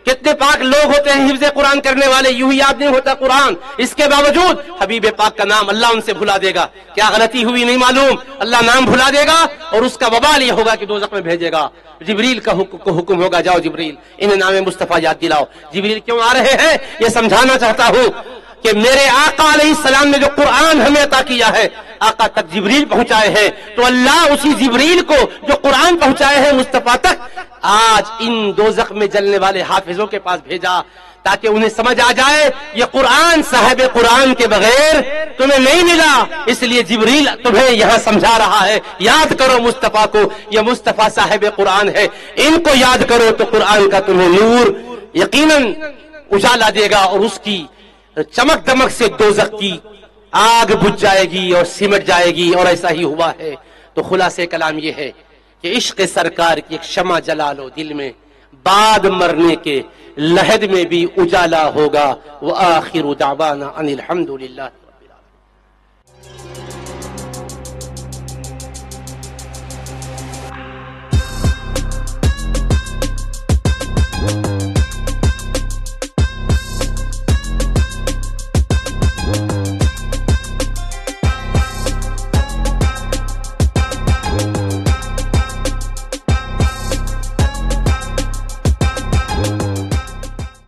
کتنے پاک لوگ ہوتے ہیں حفظ قرآن کرنے والے، یوں ہی یاد نہیں ہوتا قرآن، اس کے باوجود حبیب پاک کا نام اللہ ان سے بھلا دے گا. کیا غلطی ہوئی نہیں معلوم، اللہ نام بھلا دے گا اور اس کا وبال یہ ہوگا کہ دوزخ میں بھیجے گا. جبریل کا حکم ہوگا جاؤ جبریل انہیں نام مصطفیٰ یاد دلاؤ. جبریل کیوں آ رہے ہیں یہ سمجھانا چاہتا ہوں کہ میرے آقا علیہ السلام نے جو قرآن ہمیں عطا کیا ہے آقا تک جبریل پہنچائے ہیں، تو اللہ اسی جبریل کو جو قرآن پہنچائے ہیں مصطفیٰ تک آج ان دوزخ میں جلنے والے حافظوں کے پاس بھیجا تاکہ انہیں سمجھ آ جائے یہ قرآن صاحب قرآن کے بغیر تمہیں نہیں ملا. اس لیے جبریل تمہیں یہاں سمجھا رہا ہے یاد کرو مصطفیٰ کو، یہ مصطفیٰ صاحب قرآن ہے، ان کو یاد کرو تو قرآن کا تمہیں نور یقیناً اجالا دے گا اور اس کی چمک دمک سے دوزخ کی آگ بجھ جائے گی اور سمٹ جائے گی. اور ایسا ہی ہوا ہے. تو خلاصے کلام یہ ہے کہ عشق سرکار کی ایک شمع جلا لو دل میں، بعد مرنے کے لحد میں بھی اجالا ہوگا. وآخر دعوانا ان الحمدللہ.